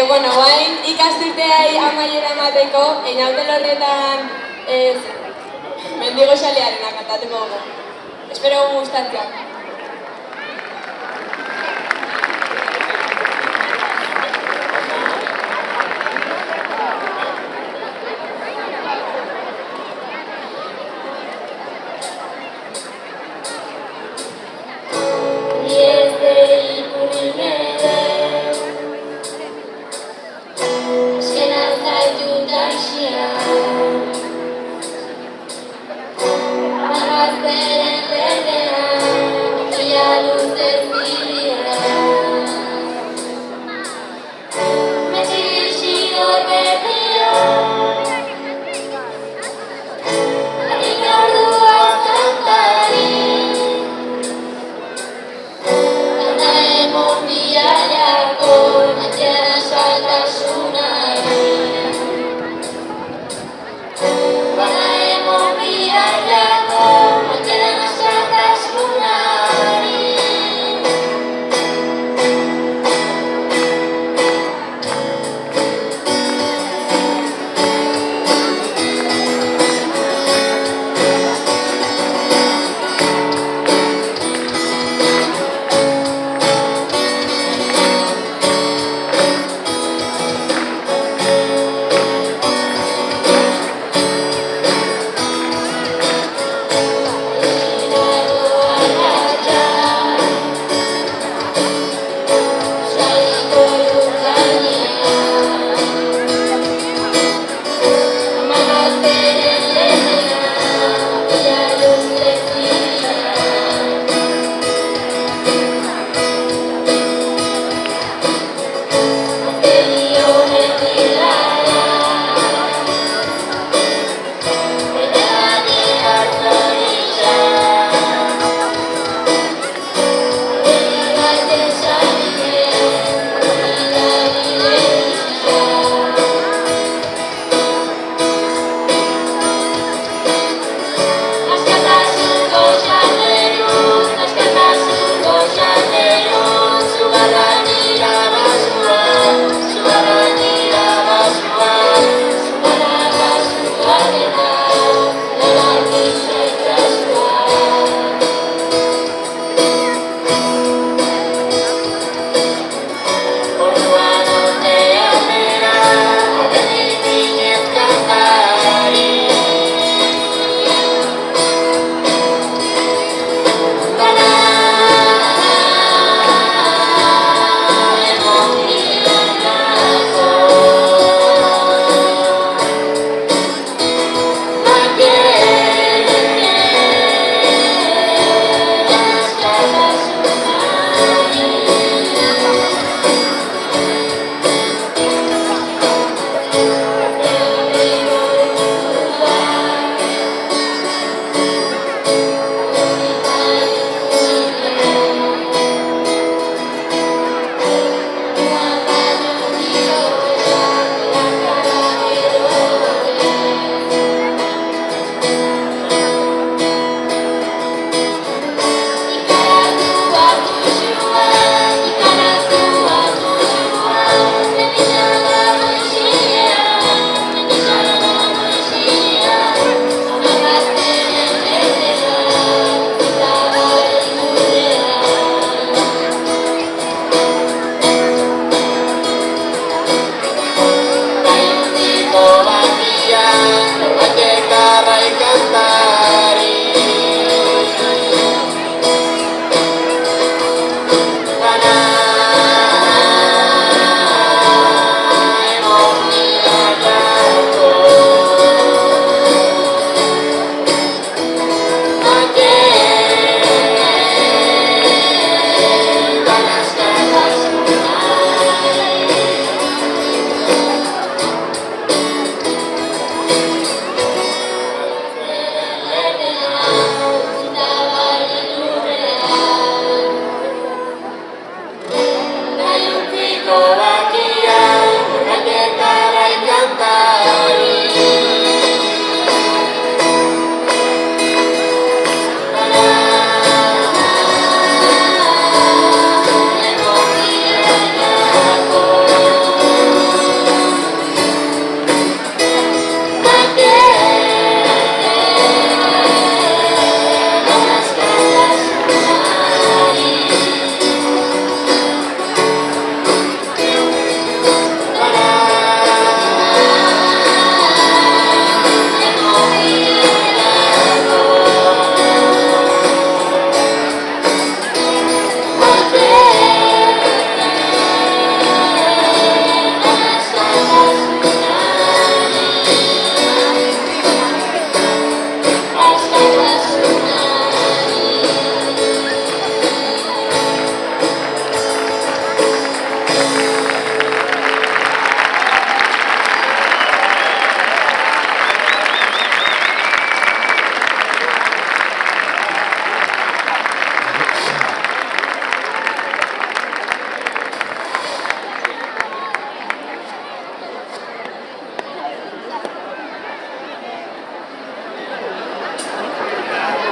Bueno, bain ikasturteai amaiera emateko, inauten horretan mendigo xalearena kantatuko dugu. Espero gustatzea.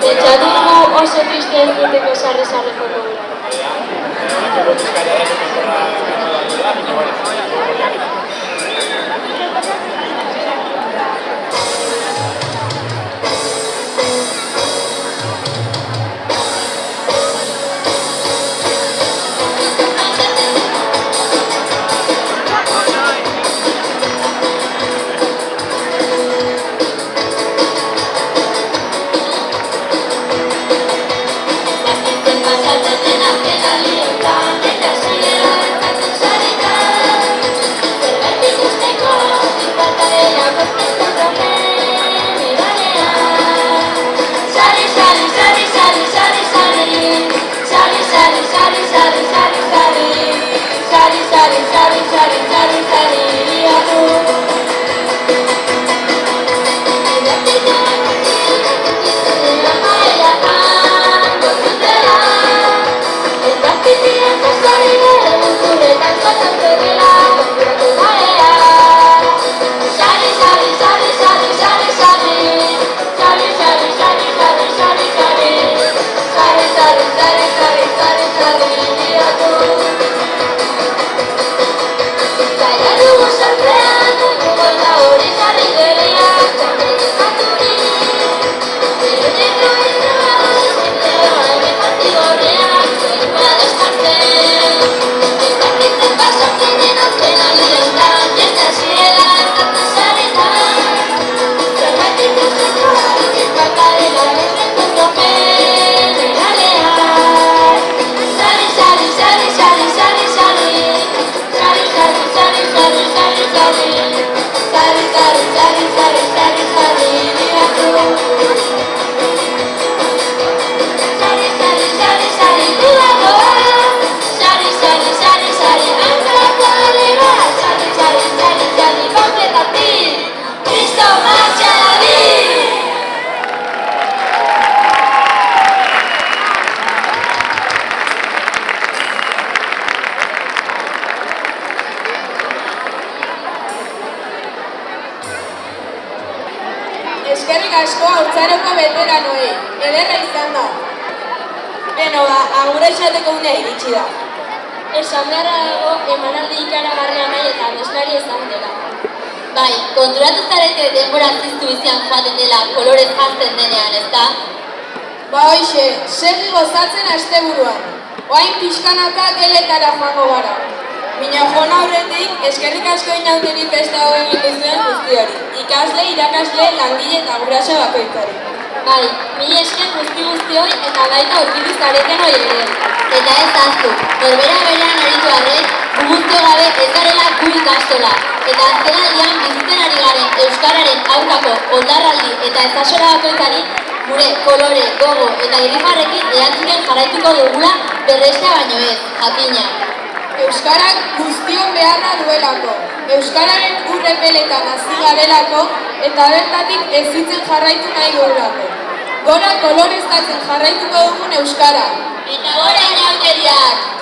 Pentsatu oso triste ez diteko sarri-sarreko dugula. Eskerrik asko haurtzaroko veteranoei, ederra izan da. Beno, agurra esateko unea iritsi da. Esan beharra dago emanaldi ikaragarria nahi eta abeslari izan dela. Bai, konturatu zarete denbora ziztu bizian joaten dela kolorez jazten denean, ezta? Ba hoxe, segi gozatzen asteburuan. Oain pixkanaka geletara joango gara. Mina joan aurretik, eskerrik asko inauteri festa hau egin duzuen guztiori. Ikasle, irakasle, langile eta guraso bakoitzari. Bai, mila esker guzti-guztioi eta baita aurkitu zareten hori ere. Eta ez aztu, norbera berean aritu arren, guztio gabe ez garela gu ikastola. Eta azkenaldian bizitzen ari garen euskararen aurkako oldarraldi eta ezasora bakoitzari gure kolore, gogo eta irrifarrekin erantzuten jarraituko dugula berrestea baino ez, jakina. Euskarak guztion beharra duelako, Euskararen urrepeletan hasi garelako eta bertatik ezitzen jarraitu nahi dugulako. Gora koloreztatzen jarraituko dugun Euskara. Eta gora inauteriak!